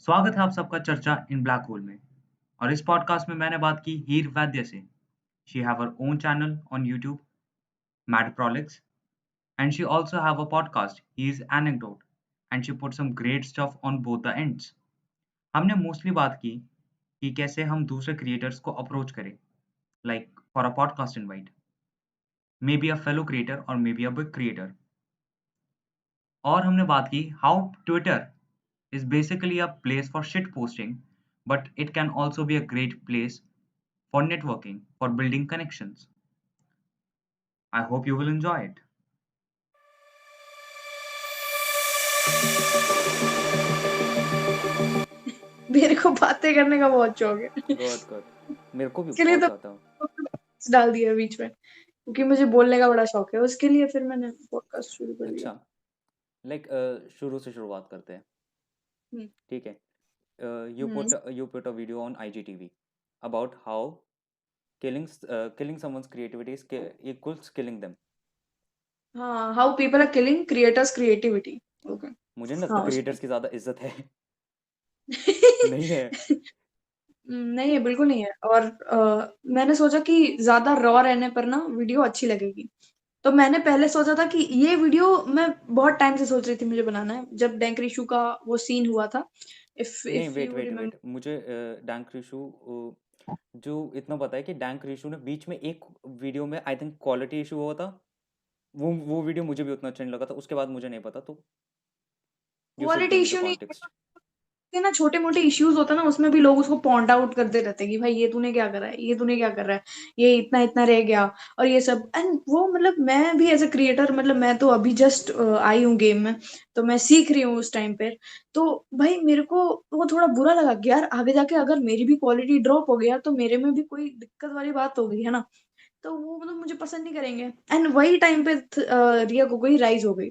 स्वागत है आप सबका चर्चा इन ब्लैक होल में। और इस पॉडकास्ट में मैंने बात की हीर वैद्य से। She have her own channel on YouTube, mad Prolix, and she also have a podcast he is anecdote, and she put some great stuff on both the ends. हमने mostly बात की कि कैसे हम दूसरे क्रिएटर्स को अप्रोच करें, like for a podcast invite, may be a fellow creator और may be a big creator. और हमने बात की how Twitter is basically a place for shit posting, but it can also be a great place for networking, for building connections. I hope you will enjoy it. मेरे को बातें करने का बहुत शौक है। Good good. मेरे को भी इसके लिए बहुत तो ज्यादा। डाल दिया बीच में, क्योंकि मुझे बोलने का बड़ा शौक है। उसके लिए फिर मैंने पॉडकास्ट शुरू कर दिया। अच्छा, लाइक शुरू से शुरुआत करते हैं। हम्म, ठीक है। हम्म, you put a video on IGTV about how killing someone's creativity equals killing them. हाँ, how people are killing creators creativity. Okay. मुझे ना हाँ, क्रिएटर्स की ज्यादा इज्जत है। नहीं है। नहीं है, बिल्कुल नहीं है। और मैंने सोचा कि ज्यादा रॉ रहने पर ना वीडियो अच्छी लगेगी। तो मैंने पहले सोचा था कि ये वीडियो मैं बहुत टाइम से सोच रही थी मुझे बनाना है, जब डैंक रिशु का वो सीन हुआ था। नहीं, if wait you wait remember. Wait, मुझे डैंक रिशु जो इतना पता है कि डैंक रिशु ने बीच में एक वीडियो में आई थिंक क्वालिटी इशू हुआ था। वो वीडियो मुझे भी उतना अच्छा नहीं लगा था, उसके बाद मुझे नहीं पता, तो you should quality give me the issue नहीं कॉन्टेक्स्ट। है ना, छोटे मोटे इश्यूज होते हैं ना, उसमें भी लोग उसको पॉइंट आउट करते रहते हैं कि भाई ये तूने क्या करा है, ये तूने क्या कर रहा है, ये इतना इतना रह गया और ये सब। एंड वो मतलब मैं भी एज अ क्रिएटर, मतलब मैं तो अभी जस्ट आई हूँ गेम में, तो मैं सीख रही हूँ उस टाइम पे। तो भाई मेरे को वो थोड़ा बुरा लगा कि यार आगे जाके अगर मेरी भी क्वालिटी ड्रॉप हो गया तो मेरे में भी कोई दिक्कत वाली बात हो गई है ना। तो वो मतलब मुझे पसंद नहीं करेंगे। एंड वही टाइम पे रिया गोगोई राइज हो गई।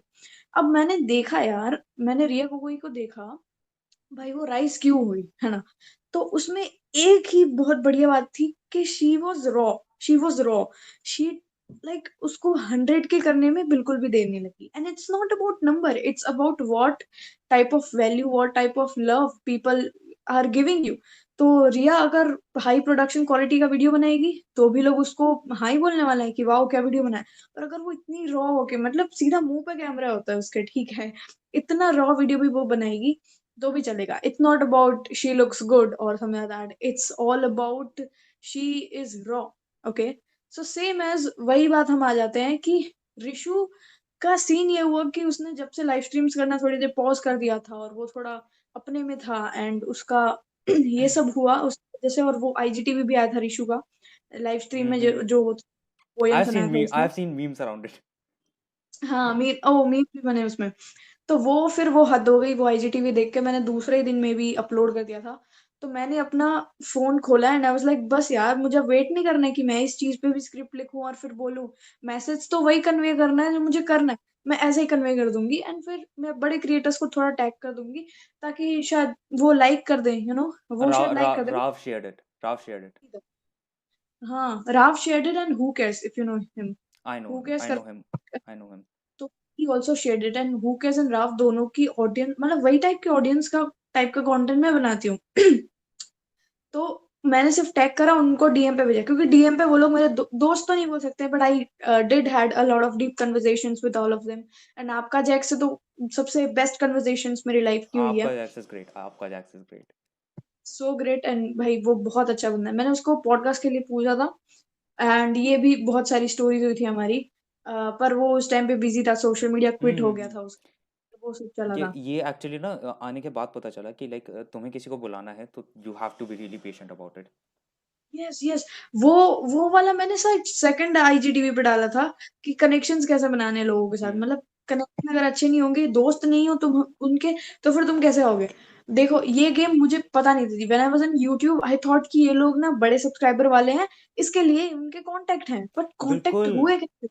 अब मैंने देखा यार, मैंने रिया गोगोई को देखा, भाई वो राइज क्यों हुई है ना। तो उसमें एक ही बहुत बढ़िया बात थी कि she was raw. She was raw. She like उसको 100 के करने में बिल्कुल भी देर नहीं लगी। And it's not about number, it's about what type of value, what type of love people are giving you. तो रिया अगर हाई प्रोडक्शन क्वालिटी का वीडियो बनाएगी तो भी लोग उसको हाई बोलने वाले हैं कि वाओ क्या वीडियो बनाया। और अगर वो इतनी रॉ होके, मतलब सीधा मुंह पे कैमरा होता है उसके, ठीक है, इतना रॉ वीडियो भी वो बनाएगी तो भी चलेगा। It's not about she looks good और something like that, it's all about she is raw. Okay. So same as वही बात हम आ जाते हैं कि रिशु का सीन ये हुआ कि उसने जब से लाइव स्ट्रीम्स करना थोड़ी देर पॉज कर दिया था और वो थोड़ा अपने में था, एंड उसका ये सब हुआ उस वजह से। और वो आईजीटीवी भी आया था रिशु का लाइव स्ट्रीम में, जो पोयम सुनाया था आई उसने। Have seen memes around it. हाँ, मीम भी बने उसमें। तो वो फिर वो हद हो गई, वो आईजीटीवी देख के मैंने दूसरे ही दिन में भी अपलोड कर दिया था। तो मैंने अपना फोन खोला एंड आई वाज लाइक बस यार मुझे वेट नहीं करना है कि मैं इस चीज पे भी स्क्रिप्ट लिखूं और फिर बोलूं। मैसेज तो वही कन्वे करना है जो मुझे करना है, मैं ऐसे ही कन्वे कर दूंगी। एंड फिर मैं बड़े क्रिएटर्स को थोड़ा टैग कर दूंगी ताकि शायद वो लाइक कर दें, वो शायद लाइक कर दें। Rao shared it. हाँ, Rao shared it and who cares if you know him. Who cares I कर। Know him. I know him. तो he also shared it. And who cares and Rao दोनों की ऑडियंस, मतलब वही टाइप के ऑडियंस का टाइप का कंटेंट मैं बनाती हूँ। तो मैंने सिर्फ टैग करा, उनको डीएम पे भेजा, क्योंकि डीएम पे वो लोग मेरे दोस्त तो नहीं बोल सकते, but I did had a lot of deep conversations with all of them. And आपका जैक से तो सबसे बेस्ट कन्वर्सेशंस मेरी लाइफ की हुई है। आपका जैक्स इज ग्रेट, आपका जैक्स is great. So great. And भाई वो बहुत अच्छा बंदा है, मैंने उसको पॉडकास्ट के लिए पूछा था। एंड ये भी बहुत सारी स्टोरीज हुई थी हमारी, पर वो उस टाइम पे बिजी था, सोशल मीडिया क्विट हो गया हम्म। था उसका, तो वो सब चला था। ये एक्चुअली ना आने के बाद पता चला कि लाइक तुम्हें किसी को बुलाना है तो you have to be really patient about it. Yes yes. वो वो वाला मैंने शायद सेकंड आईजीटीवी पे डाला था कि कनेक्शंस कैसे बनाने हैं लोगों के साथ। हम्म। मतलब कनेक्शन अगर अच्छे नहीं होंगे, दोस्त नहीं हो तुम उनके, तो फिर तुम कैसे होगे। देखो ये गेम मुझे पता नहीं थी, when I was on YouTube I thought कि ये लोग ना बड़े सब्सक्राइबर वाले हैं, इसके लिए उनके कांटेक्ट हैं, बट कांटेक्ट बिल्कुल। हुए कैसे,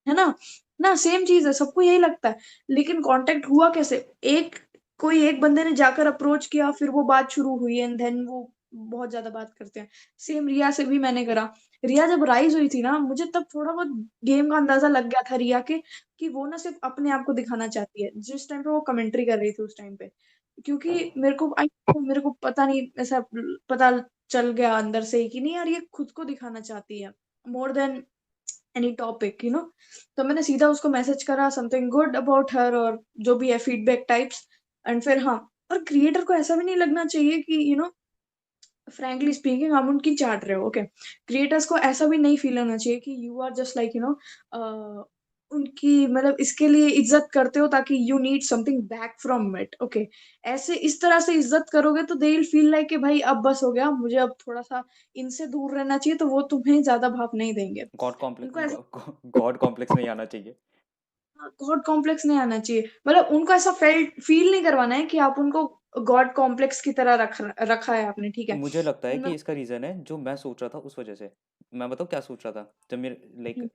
है ना। ना सेम चीज है, सबको यही लगता है, लेकिन कांटेक्ट हुआ कैसे। एक कोई एक बंदे ने जाकर अप्रोच किया, फिर वो बात शुरू हुई, एंड देन वो बहुत ज्यादा बात करते हैं। सेम रिया से भी मैंने करा। रिया जब राइज हुई थी ना, मुझे तब थोड़ा बहुत गेम का अंदाजा लग गया था रिया के, कि वो ना सिर्फ अपने आप को दिखाना चाहती है, जिस टाइम पे वो कमेंट्री कर रही थी उस टाइम पे। क्योंकि मेरे को पता नहीं, ऐसा पता चल गया अंदर से ही कि नहीं यार, ये खुद को दिखाना चाहती है मोर देन एनी टॉपिक, तो मैंने सीधा उसको मैसेज करा समथिंग गुड अबाउट हर, और जो भी है फीडबैक टाइप्स। एंड फिर हाँ, और क्रिएटर को ऐसा भी नहीं लगना चाहिए कि फ्रैंकली स्पीकिंग हम उनकी चाट रहे हो। ओके, क्रिएटर्स को ऐसा भी नहीं फील होना चाहिए कि यू आर जस्ट लाइक उनकी मतलब इसके लिए इज्जत करते हो ताकि you need something back from it. Okay, ऐसे इस तरह से इज्जत करोगे तो दे विल फील लाइक कि भाई अब बस हो गया, मुझे अब थोड़ा सा इनसे दूर रहना चाहिए, तो वो तुम्हें ज्यादा भाव नहीं देंगे। उनको ऐसा गॉड कॉम्प्लेक्स नहीं आना चाहिए। गॉड कॉम्प्लेक्स नहीं आना चाहिए, मतलब उनको ऐसा फील नहीं करवाना है कि आप उनको गॉड कॉम्प्लेक्स की तरह रखा है आपने, ठीक है। मुझे लगता है उनमें कि इसका रीज़न है जो मैं सोच रहा था उस वजह से। मैं बताऊँ क्या सोच रहा था? जब मेरे लाइक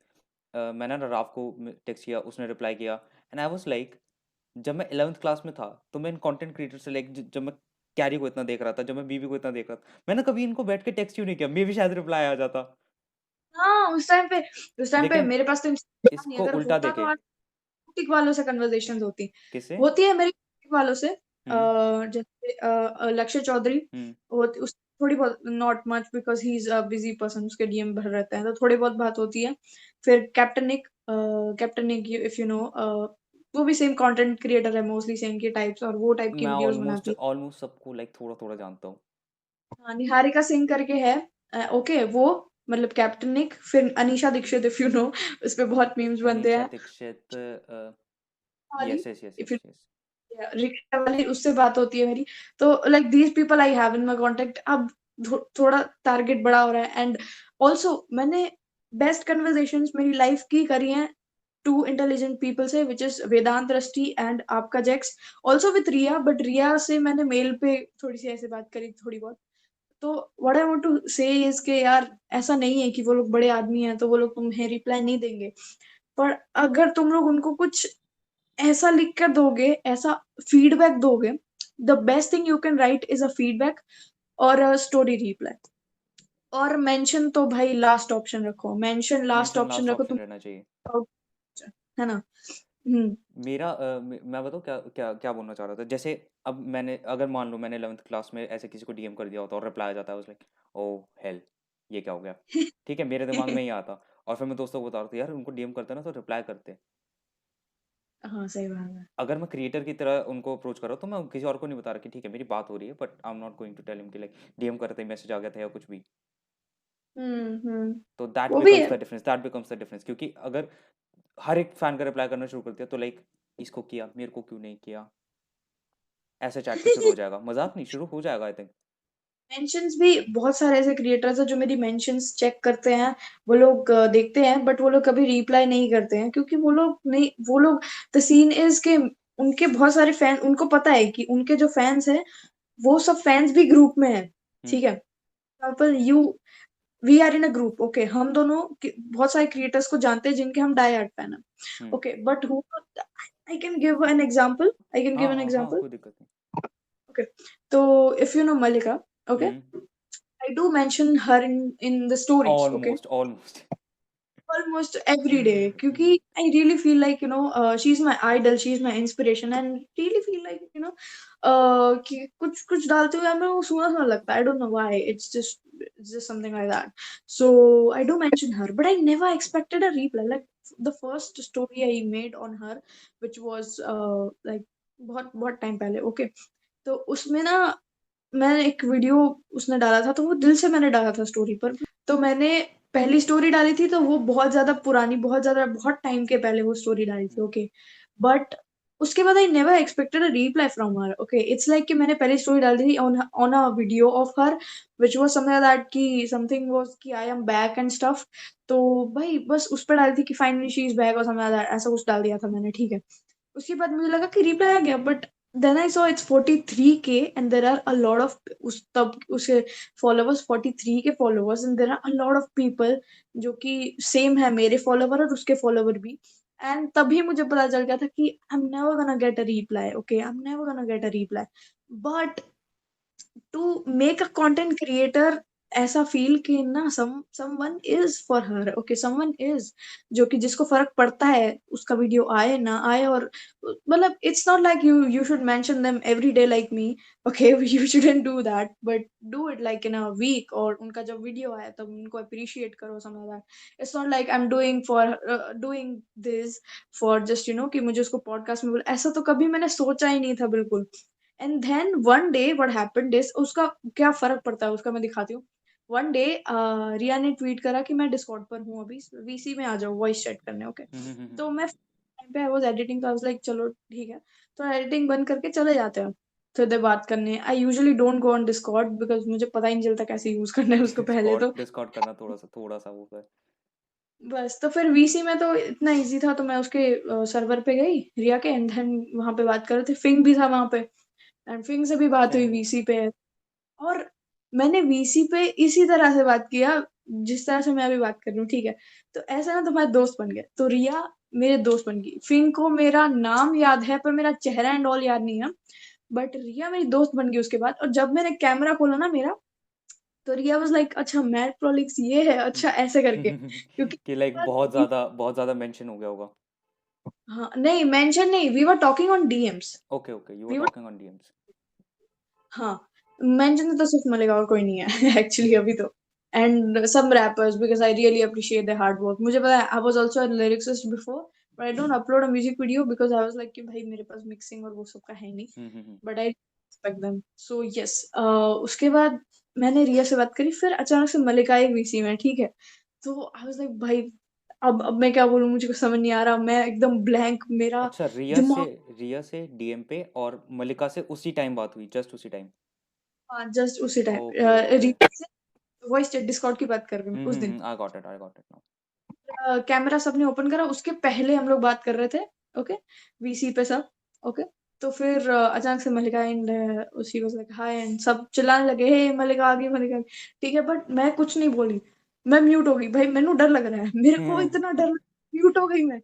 मैंने ना राव को टेक्स्ट किया, उसने रिप्लाई किया एंड आई वाज़ लाइक जब मैं 11th क्लास में था, तो मैं इन कंटेंट क्रिएटर से लाइक ज जब मैं कैरी को इतना देख रहा था, जब मैं बीबी को इतना देख रहा था, मैंने कभी इनको बैठ के टेक्स्ट क्यों नहीं किया? मे बी शायद रिप्लाई आ जाता। हाँ, उस टाइम पे लेकिन मेरे पास तो इंस्टाग्राम नहीं, इसको अगर उल्टा होता तो देखें। आज टिक वालों से कन्वर्सेशंस किससे? होती है मेरी टिक वालों से। हुँ, जैसे लक्ष्य चौधरी हुँ। होती, उस थोड़ी बहुत, not much because he is a busy person, उसके डीएम भर रहते हैं, तो थोड़ी बहुत बात होती है। फिर captain Nick if you know, वो भी सेम कंटेंट क्रिएटर है, मोस्टली सेम के टाइप्स और वो टाइप की मैं वीडियोस ऑलमोस्ट बनाती है। ऑलमोस्ट सबको लाइक थोड़ा-थोड़ा जानता हूँ। हाँ, निहारिका सिंह करके है। ओके, वो मतलब कैप्टन निक, फिर Anisha Dikshit if you know, उस पे बहुत मीम्स बनते अनीशा हैं। दीक्षित वाली, yes, yes, yes, if yes, yes. Rickshaw वाली, उससे बात होती है मेरी। तो like these people I have in my contact. अब थोड़ा टारगेट बड़ा हो रहा है। एंड आल्सो मैंने बेस्ट कन्वर्सेशंस मेरी लाइफ की करी हैं टू इंटेलिजेंट पीपल से, which is Vedant Rusty and आपका जेक्स, आल्सो विद रिया, बट रिया से मैंने मेल पे थोड़ी सी ऐसे बात करी थोड़ी बहुत। तो what I want to say is के यार, ऐसा नहीं है कि वो लोग बड़े आदमी हैं तो वो लोग तुम्हें रिप्लाई नहीं देंगे, पर अगर तुम लोग उनको कुछ ऐसा लिख कर दोगे, ऐसा फीडबैक दोगे, the best thing you can write is a feedback और अ स्टोरी रिप्लाई। और मेंशन तो भाई लास्ट ऑप्शन रखो, mention last mention option last रखो ऑप्शन तुम, रहना चाहिए। है ना। हम्म। मेरा मैं बताऊँ क्या क्या क्या बोलना चाह रहा था? जैसे अब मैंने अगर मान लो मैंने 11th क्लास में ऐसे किसी को डीएम कर दिया होता और रिप्लाई आ जाता है, I was like oh hello! ये क्या हो गया? ठीक है, मेरे दिमाग में ये आता और फिर मैं दोस्तों को बता रहा था, यार उनको डीएम करते ना तो रिप्लाई करते। हाँ, सही बात है। अगर मैं क्रिएटर की तरह उनको अप्रोच कर रहा हूँ, तो मैं किसी और को नहीं बता रहा कि ठीक है, मेरी बात हो रही है, but I am not going to tell him कि लाइक डीएम करते ही मैसेज आ गया था या कुछ भी। हम्म। तो दैट वो भी बिकम्स है। The difference, that becomes the difference, क्योंकि अगर हर एक फैन का रिप्लाई करना शुरू कर दिया, तो लाइक इसको किया, मेरे को क्यों नहीं किया? ऐसे चैट पे शुरू हो जाएगा। मज़ाक नहीं, शुरू हो जाएगा आई थिंक। मेंशंस भी बहुत सारे ऐसे क्रिएटर्स हैं जो मेरी मेंशंस चेक करते हैं, वो लोग देखते हैं, बट वो लोग कभी रिप्लाई नहीं करते हैं, क्योंकि वो लोग द सीन इज के उनके बहुत सारे फैन, उनको पता है कि उनके जो फैंस हैं वो सब फैंस भी ग्रुप में है, हुँ, ठीक है। Example you, we are in a group, okay, हम दोनों बहुत सारे क्रिएटर्स को जानते हैं जिनके हम डाई हार्ड फैन है। Hmm. Okay, but hmm, I can give an example. हाँ, कोई दिक्कत नहीं। ओके, तो if you know Mallika, okay, hmm, I do mention her in the stories, okay, almost. almost every day, hmm, क्योंकि I really feel like she's my idol, she's my inspiration, and really feel like कि कुछ कुछ डालते हुए हमें वो सुना सुना लगता है। I don't know why, it's just something like that. So I do mention her, but I never expected a reply. Like the first story I made on her, which was like बहुत बहुत time पहले, okay, तो उसमें ना मैंने एक video उसने डाला था, तो वो दिल से मैंने डाला था स्टोरी पर। तो मैंने पहली स्टोरी डाली थी, तो वो बहुत ज़्यादा पुरानी, बहुत ज़्यादा बहुत टाइम के पहले वो स्टोरी डाली थी, हुँ। ओके। बट उसके बाद I never expected a reply from her, okay. It's like कि मैंने पहली स्टोरी डाली थी on a video of her, which was something like that, कि समथिंग वाज़ कि I am back and stuff. तो भाई बस उस पे डाली थी कि फाइनली शी इज़ बैक और समथिंग लाइक दैट, ऐसा कुछ डाल दिया था मैंने, ठीक है। उसके बाद मुझे लगा कि रिप्लाई आ गया, but then I saw it's 43K and there are a lot of, उस तब उसके फॉलोवर्स 43 के followers, and there are a lot of people जो कि सेम है मेरे फॉलोवर और उसके फॉलोवर भी। एंड तभी मुझे पता चल गया था कि I am never gonna get a reply, okay, I am never gonna get a reply. But to make a content creator ऐसा फील कि ना someone is for her, okay, someone is, जो कि जिसको फर्क पड़ता है उसका वीडियो आए ना आए। और मतलब it's not like you should mention them every day like me, okay, you shouldn't do that, but do it like in a week, और उनका जब वीडियो आया तब उनको अप्रिशिएट करो, समझ that. It's not like I am doing this for just कि मुझे उसको पॉडकास्ट में बोला, ऐसा तो कभी मैंने सोचा ही नहीं था बिल्कुल। And then one day what happened is, उसका क्या फर्क पड़ता है उसका मैं दिखाती हूँ। वन डे रिया ने ट्वीट करा कि मैं डिस्कॉर्ड पर हूँ अभी, वीसी में आ जाओ वॉइस चैट करने, ओके। तो मैं टाइम पे आई वाज एडिटिंग, तो आई वाज लाइक चलो ठीक है, तो एडिटिंग बंद करके चले जाते हैं थोड़ी देर बात करने। I usually don't go on Discord because मुझे पता ही नहीं चलता कैसे यूज करना है उसको पहले डिस्कॉर्ड तो। डिस्कॉर्ड करना थोड़ा सा वो है। बस तो फिर वीसी में तो इतना इजी था, तो मैं उसके सर्वर पे गई रिया के, एंड देन वहां पे बात कर रहे थे, फिंग भी था वहां पे, एंड फिंग से भी बात हुई सेम। वीसी पे। और मैंने वीसी पे इसी तरह से बात किया जिस तरह से मैं अभी बात कर रही हूँ, ठीक है। तो ऐसा ना तुम्हारे दोस्त बन गए, तो रिया मेरे दोस्त बन गई। फिंग को मेरा नाम याद है पर मेरा चेहरा एंड ऑल याद नहीं है, बट रिया मेरी दोस्त बन गई उसके बाद। और जब मैंने कैमरा खोला ना मेरा, तो रिया वाज लाइक अच्छा मैट प्रोलिक्स ये है, अच्छा ऐसे करके, क्योंकि कि लाइक बहुत ज्यादा मेंशन हो गया होगा। हाँ नहीं मेंशन नहीं, we were talking on DMs. Okay okay, you were we were, talking on DMs. हाँ, मेंशन तो सिर्फ मलेगा और कोई नहीं है एक्चुअली अभी तो। And some rappers because I really appreciate the hard work. मुझे पता है I was also a lyricist before, but I don't upload a music video because I was like कि भाई मेरे पास मिक्सिंग और वो सब का है नहीं, but I respect them. So yes, उसके बाद मैंने रिया से बात करी, फिर अचानक से मलिका आई वीसी में, ठीक है। तो आई वाज लाइक भाई अब मैं क्या बोलूं, मुझे कुछ समझ नहीं आ रहा, मैं एकदम ब्लैंक, मेरा अच्छा, दिमाग। रिया से डीएम पे और मलिका से उसी टाइम बात हुई, जस्ट उसी टाइम। हाँ जस्ट उसी टाइम ओके ओके। रिया से वॉइस चैट डिस्कॉर्ड की बात कर रही हूँ उस दिन। आई गॉट इट नाउ। कैमरा सबने ओपन करा, उसके पहले हम लोग बात कर रहे थे, ओके, वीसी पे सब, ओके। तो फिर अचानक से मलिका एंड उसी वाज लाइक हाय, एंड सब चिल्लाने लगे हे मलिका आ गई, मलिका आ गई। ठीक है, बट मैं कुछ नहीं बोली, मैं म्यूट हो गई भाई, मैंने डर लग रहा है, मेरे को इतना डर, म्यूट हो गई मैं।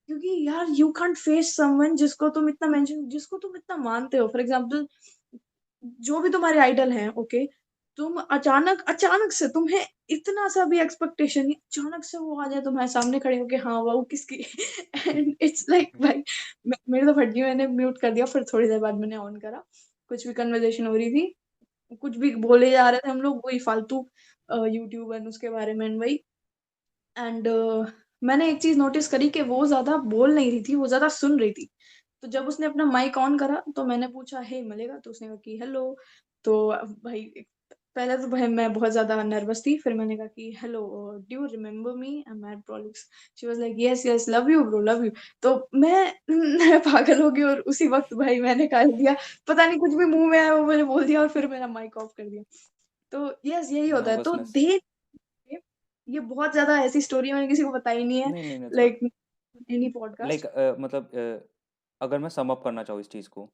क्योंकि यार यू कांट फेस समवन जिसको तुम इतना मानते हो, फॉर एग्जांपल जो भी तुम्हारे आइडल हैं, ओके, तुम अचानक अचानक से तुम्हें इतना सा भी एक्सपेक्टेशन नहीं, अचानक से वो आ जाए तुम्हारे सामने खड़े होके, हाँ वो किसकी एंड इट्स लाइक भाई मेरे तो फट गई, मैंने म्यूट कर दिया, फिर थोड़ी देर बाद मैंने ऑन करा। कुछ भी कन्वर्सेशन हो रही थी, कुछ भी बोले जा रहे थे हम लोग, वही फालतू यूट्यूब एंड उसके बारे में, वही। एंड मैंने एक चीज नोटिस करी कि वो ज्यादा बोल नहीं रही थी, वो ज्यादा सुन रही थी। तो जब उसने अपना माइक ऑन करा तो मैंने पूछा हे मिलेगा, तो उसने कहा कि हेलो। तो भाई पहले तो भाई मैं बहुत ज्यादा नर्वस थी, फिर मैंने कहा कि hello, do you remember me, I am at Prolix. She was like yes yes love you bro love you. तो मैं पागल हो गई, और उसी वक्त भाई मैंने कह दिया, पता नहीं कुछ भी मुंह में आया वो मैंने बोल दिया, और फिर मेरा माइक ऑफ कर दिया। तो यस यही होता है। तो नर्वसनेस। धीरे, ये बहुत ज्यादा ऐसी स्टोरी मैंने किसी को बताई नहीं है, नहीं नहीं, that's like any like podcast. मतलब अगर मैं सम अप करना चाहूँ इस चीज़ को,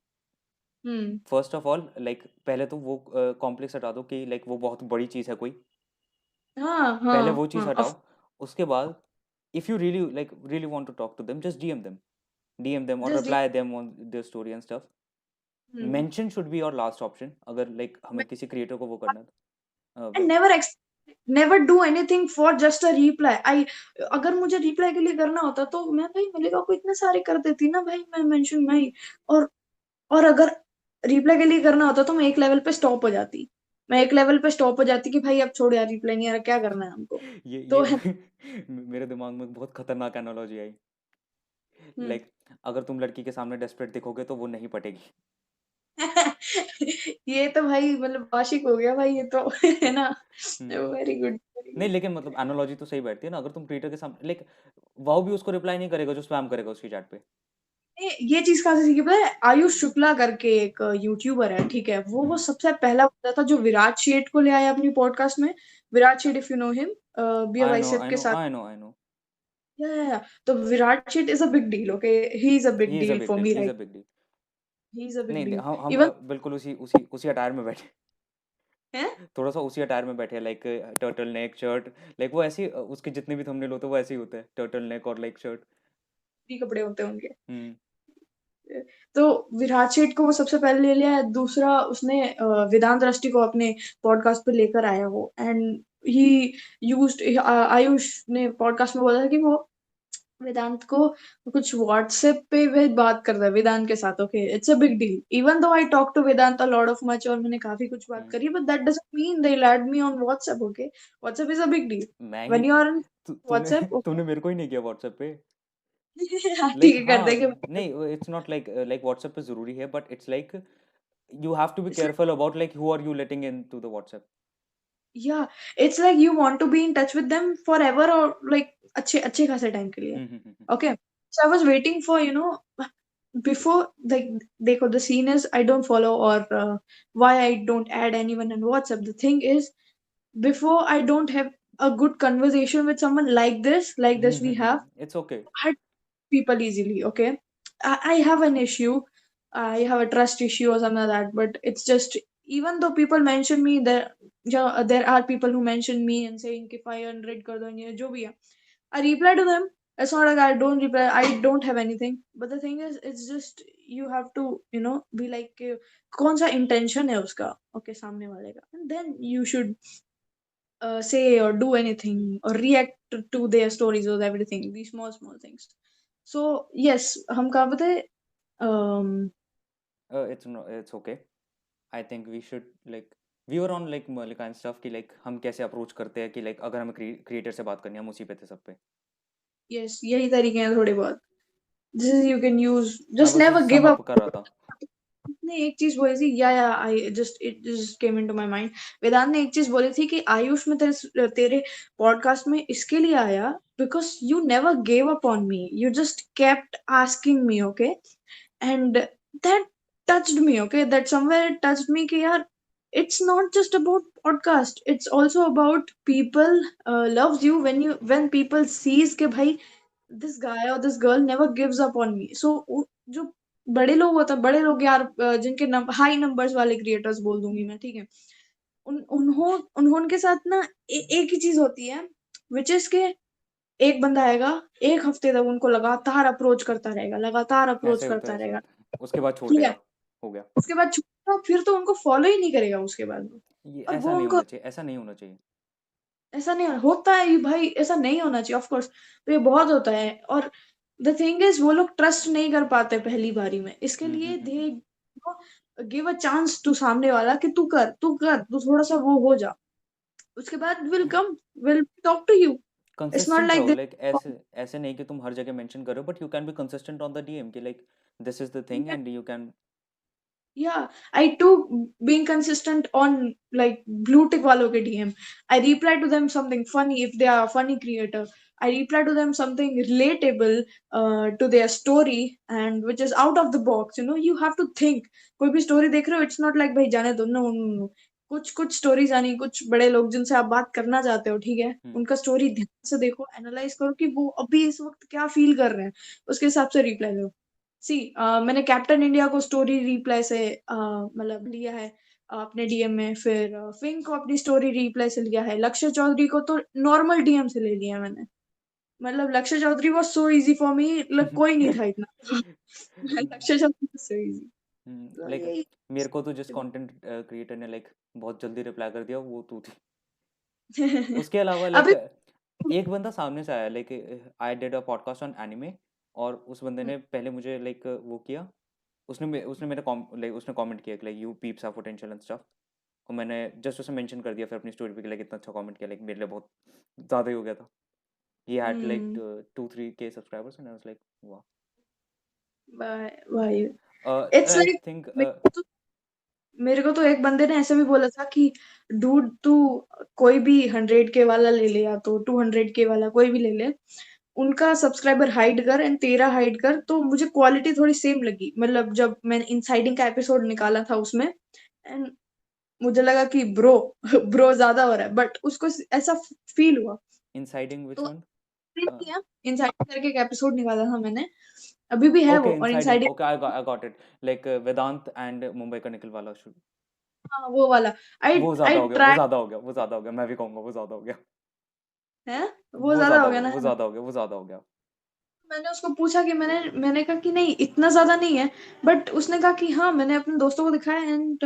हम्म। फर्स्ट ऑफ ऑल लाइक पहले तो वो कॉम्प्लेक्स हटा दो कि लाइक वो बहुत बड़ी चीज़ है कोई। हाँ पहले हाँ वो चीज़ हाँ हटाओ। उसके बाद if you really want to talk to them, just DM them और just reply them on their story and stuff. Mention should be your last option, अगर लाइक हमें किसी क्रिएटर को वो करना है एंड तो। Never do anything for just a reply. I अगर मुझे रिप्लाई के लिए करना होता तो मैं भाई मलिका को इतने सारे कर देती ना भाई, मैं मेंशन नहीं। और और अगर रिप्लाई के लिए करना होता तो मैं एक लेवल पे स्टॉप हो जाती, मैं एक लेवल पे स्टॉप हो जाती कि भाई अब छोड़ यार, रिप्लाई नहीं आ रहा, क्या करना है हमको। तो ये मेरे दिमाग में बहुत खतरनाक एनालॉजी आई। हम्म। लाइक अगर तुम लड़की के सामने डेस्परेट दिखोगे तो वो नहीं पटेगी। ये तो भाई मतलब आशिक हो गया भाई, ये तो है ना। हम्म। वेरी गुड वेरी नहीं गुड। लेकिन मतलब एनालॉजी तो सही बैठती है ना, अगर तुम क्रिएटर के सामने लाइक वो भी उसको रिप्लाई नहीं करेगा जो स्पैम करेगा उसकी चैट पे। ये चीज कहाँ से सीखी पता है, आयुष शुक्ला करके एक यूट्यूबर है, ठीक है, वो सबसे पहला बंदा था जो विराट शेठ को ले आया अपनी पॉडकास्ट में। Virat Sheth, if you know him, bear I know bicep I के नो साथ। I know I know. या तो Virat Sheth is a big deal, okay, he is a big he is a deal big for deal, me he is a right, big deal. He is a big नहीं deal हम even बिल्कुल उसी attire में बैठे। है। थोड़ा सा उसी अटायर में बैठे like turtle neck shirt. Like वो ऐसी उसके जितने भी थंबनेल होते हैं वो ऐसे ही होते हैं, टर्टल नेक और लाइक शर्ट। भी कपड़े होते हैं उनके। हम्म। तो विराट शेठ को वो सबसे पहले ले लिया है, दूसरा उसने वेदांत रष्टि को अपने पॉडकास्ट पे लेकर आया वो, एंड ही यूज्ड आयुष ने पॉडकास्ट में बोला था कि वो वेदांत को कुछ व्हाट्सएप पे वह बात करता है वेदांत के साथ। Okay, it's a big deal, even though I talk to Vedant a lot of much, और मैंने काफी कुछ बात हम्म, करी, but that doesn't mean they add me on WhatsApp. Okay, WhatsApp is a big deal मैं ही व्हेन यू आर ऑन तूने WhatsApp. तूने मेरे को ही नहीं किया व्हाट्सएप पे। हाँ ठीक लाइक है, कर देंगे। हाँ नहीं, it's not like like WhatsApp पे जरूरी है, but it's like you have to be careful about like who are you letting into the WhatsApp. Yeah, it's like you want to be in touch with them forever, or like अच्छे अच्छे खासे time के लिए। हम्म। Okay, so I was waiting for, before, like, देखो, the scene is I don't follow, or why I don't add anyone on WhatsApp. The thing is, before I don't have a good conversation with someone like this we have, It's okay. hurt people easily. Okay, I have an issue. I have a trust issue or something like that. But it's just, even though people mention me, there are people who mention me and saying कि 500 कर दो, ये जो भी है, I reply to them. It's not like I don't reply. I don't have anything. But the thing is, it's just you have to, be like कौन सा intention है उसका, okay, सामने वाले का, and then you should say or do anything or react to their stories or everything, these small small things. So yes, हम कहाँ पे थे? um, It's okay. I think we should like we were on like Malika and stuff कि like हम कैसे approach करते हैं कि like अगर हमें क्रिएटर से बात करनी है, हम उसी पे थे सब पे। yes, यही तरीके हैं थोड़े बहुत। This is you can use, मैं just बस never उसे give सम up. अप कर रहा था। ने एक चीज बोली थी, या it just came into my mind. वेदांत ने एक चीज बोली थी कि आयुष में तेरे पॉडकास्ट में इसके लिए आया because you never gave up on me, you just kept asking me. Okay, and that touched me. Okay, that somewhere it touched me कि यार, it's not just about podcast, it's also about people loves you when people sees के भाई this guy or this girl never gives up on me. So जो बड़े लोग होते हैं, बड़े लोग यार, जिनके हाई नंबर्स वाले क्रिएटर्स बोल दूंगी मैं, ठीक है, उनके साथ ना एक ही चीज होती है, विच इज के एक बंदा आएगा, एक हफ्ते तक उनको लगातार अप्रोच करता रहेगा, लगातार अप्रोच ऐसे होता करता है, ऐसे रहेगा, होता है। उसके बाद छोड़ ठीक है, देगा, हो गया। उसके बाद छूटेगा, फिर तो उनको फॉलो ही नहीं करेगा उसके बाद में। ये और ऐसा वो नहीं उनको, होना चाहिए, ऐसा नहीं होना चाहिए। ऐसा नहीं होता है भाई, ऐसा नहीं होना चाहिए, ऑफ कोर्स, तो ये बहुत होता है। और द थिंग इज, वो लोग ट्रस्ट नहीं कर पाते पहली बारी में, इसके लिए दे गिव अ चांस टू सामने वाला कि तू थोड़ा सा वो हो जा, उसके बाद will talk to you. It's not consistent like रहो, दिस। लाइक ऐसे ऐसे नहीं कि तुम हर जगह मेंशन करो, but you can be consistent on the DM कि like this is the thing and you can. Yeah, I too being consistent on like blue tick walo ke DM. I reply to them something funny if they are a funny creator. I reply to them something relatable to their story and which is out of the box. You have to think. कोई भी story देख रहे हो, it's not like भाई जाने दो, no, no, no. कुछ कुछ stories आनी, कुछ बड़े लोग जिनसे आप बात करना चाहते हो, ठीक है, उनका story ध्यान से देखो, analyze करो कि वो अभी इस वक्त क्या feel कर रहे हैं, उसके हिसाब से reply दो। सी मैंने कैप्टन इंडिया को स्टोरी रिप्लाई से मतलब लिया है अपने डीएम में, फिर फिंक को अपनी स्टोरी रिप्लाई से लिया है, लक्ष्य चौधरी को तो नॉर्मल डीएम से ले लिया मैंने। मतलब Lakshya Chaudhary was so easy for me, मतलब कोई नहीं था इतना। Lakshya Chaudhary was so easy। तो लाइक यही मेरे को तो जिस कंटेंट क्रिएटर ने लाइक बहुत जल्दी रिप्लाई कर दिया वो तू थी। उसके अलावा लाइक अभी एक बंदा सामने से आया, like I did a podcast on anime, और उस बंदे ने पहले मुझे लाइक वो किया, उसने मेरे लाइक उसने कमेंट किया like you peeps have potential and stuff, और मैंने जस्ट उसे मेंशन कर दिया फिर अपनी स्टोरी पे लाइक इतना अच्छा कमेंट किया, लाइक मेरे लिए बहुत ज़्यादा ही हो गया था। He had like 2-3K subscribers and I was like वाह। भाई, इट्स आई लाइक थिंक मेरे को तो एक बंदे ने ऐसे भी बोला था कि डूड तू कोई भी 100K वाला ले ले, या तो 200K वाला कोई भी ले ले, उनका सब्सक्राइबर हाइड कर एंड तेरा हाइड कर, तो मुझे क्वालिटी थोड़ी सेम लगी। मतलब जब मैंने इनसाइडिंग का एपिसोड निकाला था उसमें, एंड मुझे लगा कि ब्रो ब्रो ज्यादा हो रहा है, बट उसको ऐसा फील हुआ। इनसाइडिंग व्हिच तो वन? इनसाइडिंग करके एक एपिसोड निकाला था मैंने, अभी भी है ओके वो, और इनसाइडिंग, इनसाइडिंग, okay I got it, like Vedant and Mumbai का निखिल वाला शुड। हाँ वो वाला। आई वो ज़्यादा आई हो गया, वो ट्राई ज़्यादा हो गया, वो ज़्यादा हो गया, मैं भी कहूँगा वो ज़्यादा हो गया। है, वो वो ज्यादा ज़्यादा हो हो गया गया, ना, वो है ना? ज़्यादा हो गया, वो ज़्यादा हो गया। मैंने उसको पूछा कि मैंने कहा कि नहीं इतना ज्यादा नहीं है, बट उसने कहा कि हाँ मैंने अपने दोस्तों को दिखाया एंड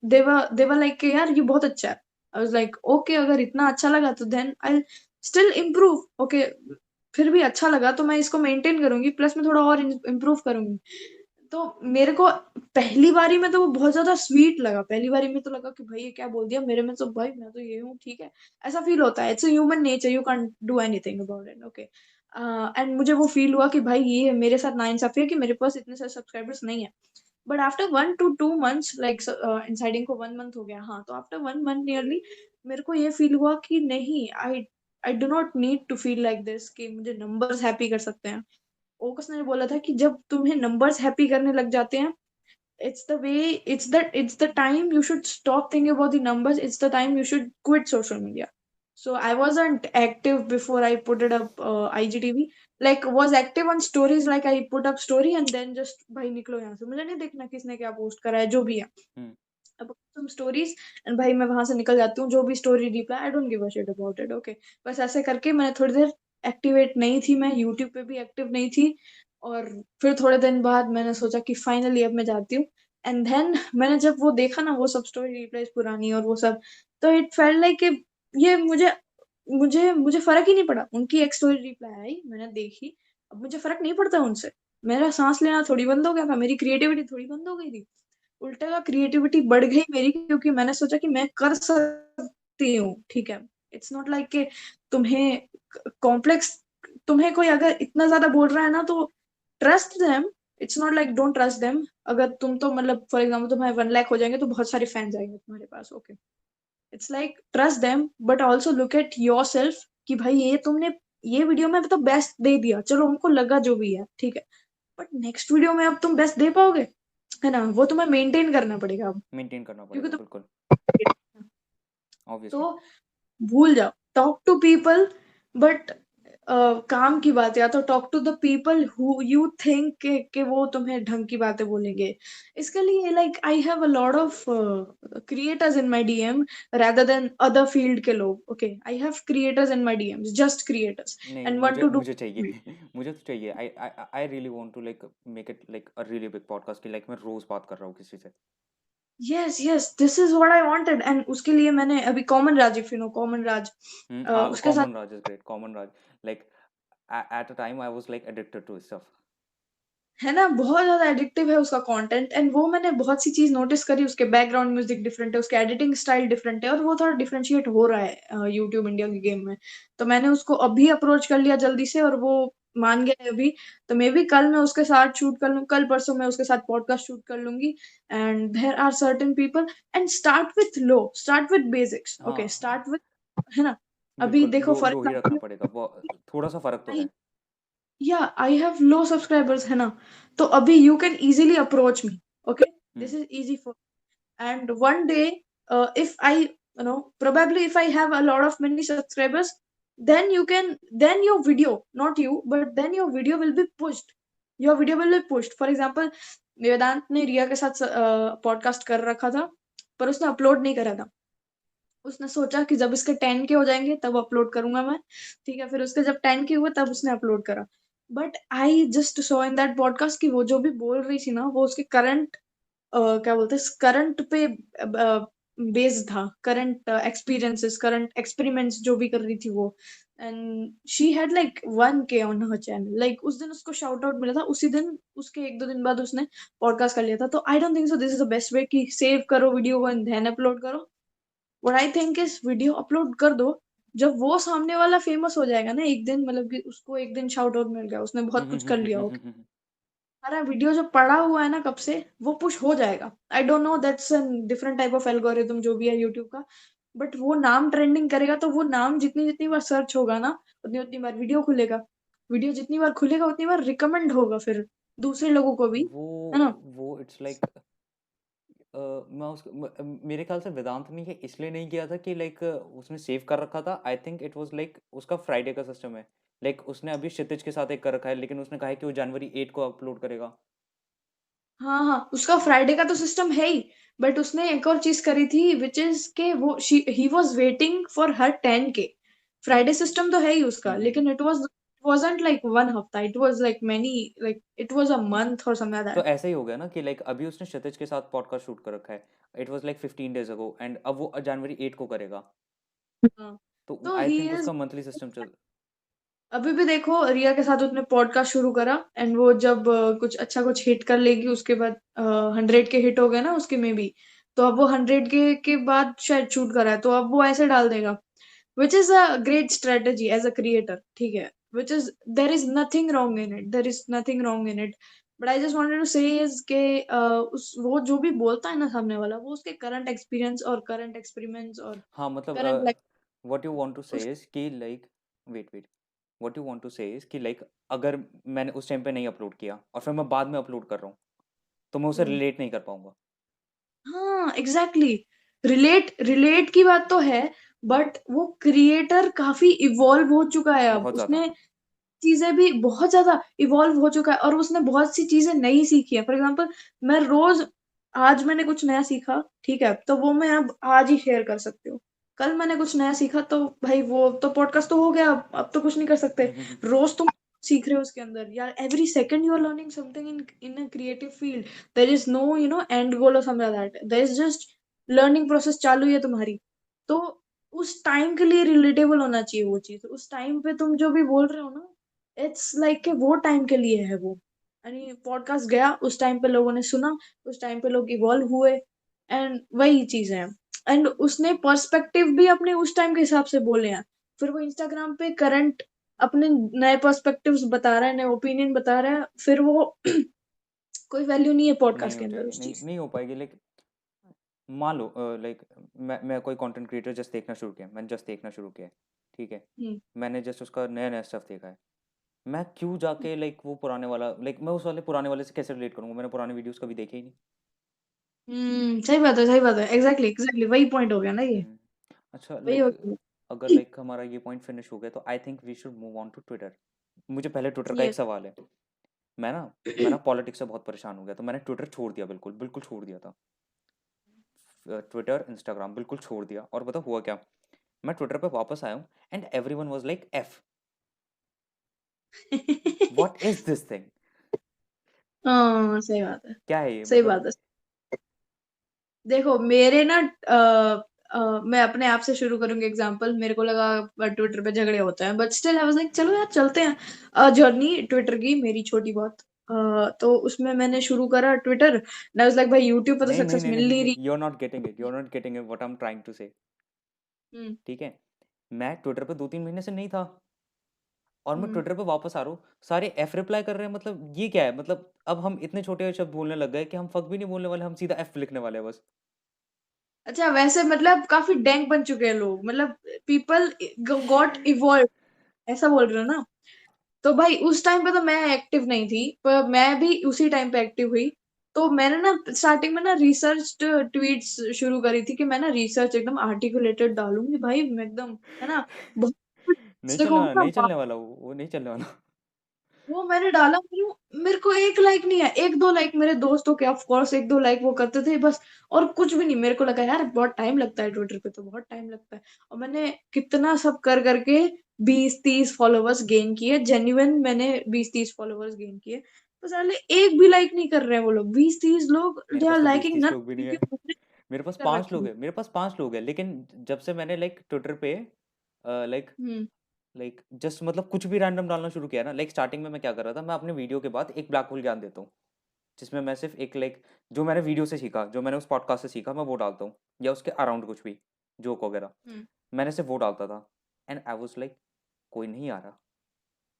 देवर लाइक कि यार ये बहुत अच्छा है। आई वाज लाइक ओके, अगर इतना अच्छा लगा तो then I still improve. Okay, फिर भी अच्छा लगा तो मैं इसको मेंटेन करूंगी, प्लस मैं थोड़ा और इम्प्रूव करूंगी। तो मेरे को पहली बारी में तो वो बहुत ज्यादा स्वीट लगा, पहली बारी में तो लगा कि भाई ये क्या बोल दिया मेरे में, तो भाई मैं तो ये हूँ, ठीक है, ऐसा फील होता है। It's human nature, you can't do anything about it. Okay, and मुझे वो फील हुआ कि भाई ये मेरे साथ नाइंसाफी है कि मेरे पास इतने सारे सब्सक्राइबर्स नहीं है। बट आफ्टर 1 to 2 months, लाइक इंसाइडिंग को 1 month हो गया, हाँ, तो आफ्टर 1 month नियरली मेरे को ये फील हुआ कि नहीं, I I do not need to feel like this कि मुझे नंबर्स हैप्पी कर सकते हैं। ओकस ने बोला था कि जब तुम्हें नंबर्स हैप्पी करने लग जाते हैं, it's the way, it's the time you should stop thinking about the numbers. It's the time you should quit social media. So I wasn't active before I put it up, IGTV, like was active on stories, like I put up story and then just भाई निकलो यहाँ से, मुझे नहीं देखना किसने क्या post करा है, जो भी है। हम्म अब तुम स्टोरीज एंड भाई मैं वहां से निकल जाती हूँ, जो भी story reply, I don't give a shit about it. Okay, बस ऐसे करके मैंने थोड़ी देर एक्टिवेट नहीं थी, मैं यूट्यूब पे भी एक्टिव नहीं थी। और फिर थोड़े दिन बाद मैंने सोचा कि फाइनली अब मैं जाती हूँ। एंड देन मैंने जब वो देखा ना, वो सब स्टोरी रिप्लाईज पुरानी और वो सब, तो इट फेल्ट लाइक कि ये मुझे मुझे मुझे फर्क ही नहीं पड़ा। उनकी एक स्टोरी रिप्लाई आई, मैंने देखी, अब मुझे फर्क नहीं पड़ता उनसे। मेरा सांस लेना थोड़ी बंद हो गया था, मेरी क्रिएटिविटी थोड़ी बंद हो गई थी। उल्टा क्रिएटिविटी बढ़ गई मेरी, क्योंकि मैंने सोचा कि मैं कर सकती हूँ, ठीक है। इट्स नॉट लाइक कि तुम्हें कॉम्प्लेक्स, तुम्हें कोई अगर इतना ज्यादा बोल रहा है ना, तो trust them. It's not like don't trust them. अगर तुम तो मतलब फॉर एग्जाम्पल तुम्हारे 1 लाख हो जाएंगे तो बहुत सारे फैंस आएंगे तुम्हारे पास। Okay, it's like trust them but also look at yourself कि भाई ये तुमने ये वीडियो में तो बेस्ट दे दिया, चलो हमको लगा जो भी है, ठीक है, बट नेक्स्ट वीडियो में अब तुम बेस्ट दे पाओगे, है ना? वो तुम्हें मेंटेन करना पड़ेगा अब, मेंटेन करना क्योंकि पड़ेगा बिल्कुल, तुम ऑब्वियसली। तो भूल जाओ, टॉक टू पीपल, बट काम की बात, या तो talk to the people who you think कि वो तुम्हें ढंग की बातें बोलेंगे। इसके लिए like I have a lot of creators in my DM rather than other field के लोग। Okay, I have creators in my DMs, just creators नहीं, एंड वांट मुझे टू डू। मुझे चाहिए मुझे तो चाहिए। I really want to like make it like a really big podcast, कि लाइक मैं रोज बात कर रहा हूँ किसी से। Yes yes, this is what I wanted, and उसके लिए मैंने अभी common Raj, if you know common Raj, हाँ, उसके साथ, common Raj is great, common Raj. Like at a time I was like addicted to stuff. है ना, बहुत ज्यादा एडिक्टिव है उसका कंटेंट। एंड वो मैंने बहुत सी चीज नोटिस करी, उसके बैकग्राउंड म्यूजिक डिफरेंट है, उसके एडिटिंग स्टाइल डिफरेंट है, और वो थोड़ा डिफरेंशिएट हो रहा है यूट्यूब इंडिया के गेम में। तो मैंने उसको अभी अप्रोच कर लिया जल्दी से, और वो मान गया है अभी। तो मे बी कल मैं उसके साथ शूट कर लूँ, कल परसों मैं उसके साथ पॉडकास्ट शूट कर लूंगी। And there are certain people, and start with लो, स्टार्ट विथ बेसिक्स। ओके, हाँ, स्टार्ट विथ, है ना? अभी बिल्कुल, देखो लो फॉर लो ही रखना पड़ेगा, वो थोड़ा सा फर्क तो एग्जाम्पल, है। या आई हैव लो सब्सक्राइबर्स, है ना? तो अभी you can easily approach me. Okay, hmm this is easy for, and one day if I, you know, probably if I have a lot of many subscribers, then you can, then your video, not you, but then your video will be pushed, your video will be pushed. For example, वेदांत ने रिया के साथ podcast कर रखा था, पर उसने upload नहीं करा था। उसने सोचा कि जब इसके 10K हो जाएंगे तब अपलोड करूंगा मैं, ठीक है। फिर उसके जब 10K हुए तब उसने अपलोड करा। But I just saw in that podcast कि वो जो भी बोल रही थी ना, वो उसके करंट, क्या बोलते हैं, करंट पे बेस्ड था, करंट एक्सपीरियंसेस, करंट एक्सपेरिमेंट्स जो भी कर रही थी वो। And she had like 1K on her channel, like उस दिन उसको शाउट आउट मिला था, उसी दिन, उसके 1-2 दिन बाद उसने पॉडकास्ट कर लिया था। तो I don't think so this is the best way कि सेव करो वीडियो को एंड देन अपलोड करो। What I think is video upload कर दो, जब वो सामने वाला फेमस हो जाएगा ना एक दिन, मतलब कि उसको एक दिन शाउट आउट मिल गया, उसने बहुत कुछ कर लिया, ओके, हमारा वीडियो जो पड़ा हुआ है ना कब से, वो पुश हो जाएगा। I don't know, that's a different type of algorithm जो भी है यूट्यूब का। बट वो नाम ट्रेंडिंग करेगा, तो वो नाम जितनी जितनी बार सर्च होगा ना, उतनी उतनी बार वीडियो खुलेगा, वीडियो जितनी बार खुलेगा उतनी बार रिकमेंड होगा फिर दूसरे लोगों को भी, वो है ना? वो इट्स लाइक मैं मेरे ख्याल से वेदांत ने ये इसलिए नहीं किया था कि लाइक उसने सेव कर रखा था। I think it was like उसका फ्राइडे का सिस्टम है। लाइक उसने अभी क्षितिज के साथ एक कर रखा है, लेकिन उसने कहा है कि वो जनवरी 8 को अपलोड करेगा। हाँ हाँ, उसका फ्राइडे का तो सिस्टम है ही। बट उसने एक और चीज करी थी विच इज के वो he was waiting for her 10K। Hmm Friday system तो है ही उसका, हम्म लेकिन इट वॉज wasn't like 1 हफ्ता, it was like many, like it was a month or something like तो that. ऐसा ही हो गया ना कि लाइक अभी उसने क्षितिज के साथ पॉडकास्ट शूट कर रखा है, it was like 15 days ago, and अब वो जनवरी 8 को करेगा, हाँ, तो तो आई he थिंक is उसका मंथली सिस्टम चल। अभी भी देखो रिया के साथ उसने पॉडकास्ट शुरू करा, एंड वो जब कुछ अच्छा कुछ हिट कर लेगी उसके बाद 100 के हिट हो गए ना उसके में भी, तो अब वो 100 के बाद शायद शूट करा है, तो अब वो ऐसे डाल देगा, which is a great strategy as a creator, ठीक है, which is there is nothing wrong in it, there is nothing wrong in it, but I just wanted to say is के उस वो जो भी बोलता है ना सामने वाला, वो उसके करंट एक्सपीरियंस और करंट एक्सपेरिमेंट्स और हाँ मतलब current like what you want to say उस इज कि like, wait wait, what you want to say is कि लाइक अगर मैंने उस टाइम पे नहीं अपलोड किया और फिर मैं बाद में अपलोड कर रहा हूँ, तो मैं उसे हम्म, रिलेट नहीं कर पाऊंगा। हाँ एग्जैक्टली, रिलेट रिलेट की बात तो है, बट वो क्रिएटर काफी इवॉल्व हो चुका है, अब बहुत ज़्यादा। उसने चीजें भी बहुत ज्यादा इवॉल्व हो चुका है, और उसने बहुत सी चीजें नई सीखी है। फॉर एग्जाम्पल मैं रोज, आज मैंने कुछ नया सीखा, ठीक है, तो वो मैं अब आज ही शेयर कर सकती हूँ। कल मैंने कुछ नया सीखा तो भाई वो तो पॉडकास्ट तो हो गया, अब तो कुछ नहीं कर सकते। रोज तुम सीख रहे हो उसके अंदर यार, every second you are learning something in a creative field, there is no end goal और something like that, there is just learning process चालू ही है तुम्हारी। तो उस टाइम के लिए रिलेटेबल होना चाहिए वो चीज, उस टाइम पे तुम जो भी बोल रहे हो ना, इट्स लाइक कि वो टाइम के लिए है वो, यानी पॉडकास्ट गया उस टाइम पे लोगों ने सुना, उस टाइम पे लोग इवॉल्व हुए, एंड वही चीज है। एंड उसने पर्सपेक्टिव भी अपने उस टाइम के हिसाब से बोले हैं, फिर वो इंस्टाग्राम पे करंट अपने नए पर्सपेक्टिव्स बता रहा है, नए ओपिनियन बता रहा है, फिर वो कोई वैल्यू नहीं है नहीं पॉडकास्ट के हो अंदर जाएगी, उस नहीं चीज। नहीं हो पाएगी। लाइक मान लो लाइक मैं कोई कंटेंट क्रिएटर जस्ट देखना शुरू किया, मैंने जस्ट देखना शुरू किया है, ठीक है, हम्म मैंने जस्ट उसका नया नया स्टफ देखा है, मैं क्यों जाके लाइक वो पुराने वाला, लाइक मैं उस वाले पुराने वाले से कैसे रिलेट करूंगा, मैंने पुराने वीडियोस कभी देखे ही नहीं। सही बात है, सही बात है, एग्जैक्टली एग्जैक्टली वही पॉइंट हो गया ना ये, हम्म, अच्छा वही हो लाइक गया। अगर लाइक हमारा ये पॉइंट फिनिश हो गया तो I think we should move on to Twitter. मुझे पहले ट्विटर का एक यस। सवाल है। मैं ना पॉलिटिक्स से बहुत परेशान हो गया, तो मैंने ट्विटर छोड़ दिया, बिल्कुल बिल्कुल छोड़ दिया था। ट्विटर इंस्टाग्राम बिल्कुल छोड़ दिया, और पता हुआ क्या, मैं ट्विटर पे वापस आया हूँ and every one was like F, what is this thing, हाँ सही बात है, क्या है ये सही बात मतलब। है। देखो मेरे ना मैं अपने आप से शुरू करूंगी एग्जांपल, मेरे को लगा ट्विटर पे झगड़े होते हैं, but still I was like चलो यार चलते हैं जर्नी ट्विटर की मेरी छोटी बहुत। तो उसमें मैंने शुरू करा ट्विटर, आई वाज लाइक भाई यूट्यूब पे तो नहीं नहीं सक्सेस नहीं मिल नहीं नहीं नहीं, रही। You are not getting it, you are not getting it what I am trying to say. Hmm ठीक है, मैं ट्विटर पे 2-3 महीने से नहीं था, और मैं हम्म ट्विटर पे वापस आ रहा हूँ, सारे एफ रिप्लाई कर रहे हैं, मतलब ये क्या है, मतलब अब हम इतने छोटे शब्द बोलने लग गए कि हम फक भी नहीं बोलने वाले, हम सीधा एफ लिखने वाले हैं बस। अच्छा वैसे मतलब काफी डैंक बन चुके हैं लोग, मतलब पीपल गॉट इवॉल्व, ऐसा बोल रहे हो ना? तो भाई उस टाइम पे तो मैं एक्टिव नहीं थी, पर मैं भी उसी टाइम पे एक्टिव हुई। तो मैंने ना स्टार्टिंग में ना रिसर्च ट्वीट्स शुरू करी थी, कि मैं ना रिसर्च एकदम आर्टिकुलेटेड डालूंगी भाई, मैं एकदम, है ना, बहुत नहीं से चलने वाला, कहूंगा। नहीं चलने वाला, वो नहीं चलने वाला। वो मैंने डाला, मेरे को एक लाइक नहीं है, एक दो लाइक मेरे दोस्तों के ऑफ कोर्स एक दो लाइक वो करते थे बस, और कुछ भी नहीं। मेरे को लगा यार बहुत टाइम लगता है ट्विटर पे, तो बहुत टाइम लगता है, और मैंने कितना सब कर करके 20-30 फॉलोवर्स गेन किए, जेन्युइन मैंने 20-30 फॉलोवर्स गेन किए। तो साले एक भी लाइक नहीं कर रहे हैं वो लोग, 20-30 लोग मेरे दे पास आर तो बीस लाइकिंग तीस नन लोग भी नहीं क्योंकि है, उन्होंने मेरे पास कर 5 लोग रखी। हैं, मेरे पास 5 लोग हैं, लेकिन जब से मैंने लाइक ट्विटर पे लाइक हम्म लाइक जस्ट मतलब कुछ भी रैंडम डालना शुरू किया ना, लाइक स्टार्टिंग में मैं क्या कर रहा था, मैं अपने वीडियो के बाद एक ब्लैक होल ज्ञान देता हूँ, जिसमें मैं सिर्फ एक लाइक जो मैंने वीडियो से सीखा, जो मैंने उस पॉडकास्ट से सीखा, मैं वो डालता हूँ, या उसके अराउंड कुछ भी जोक वगैरह, हम्म मैंने सिर्फ वो डालता था, एंड आई वाज लाइक कोई नहीं आ रहा।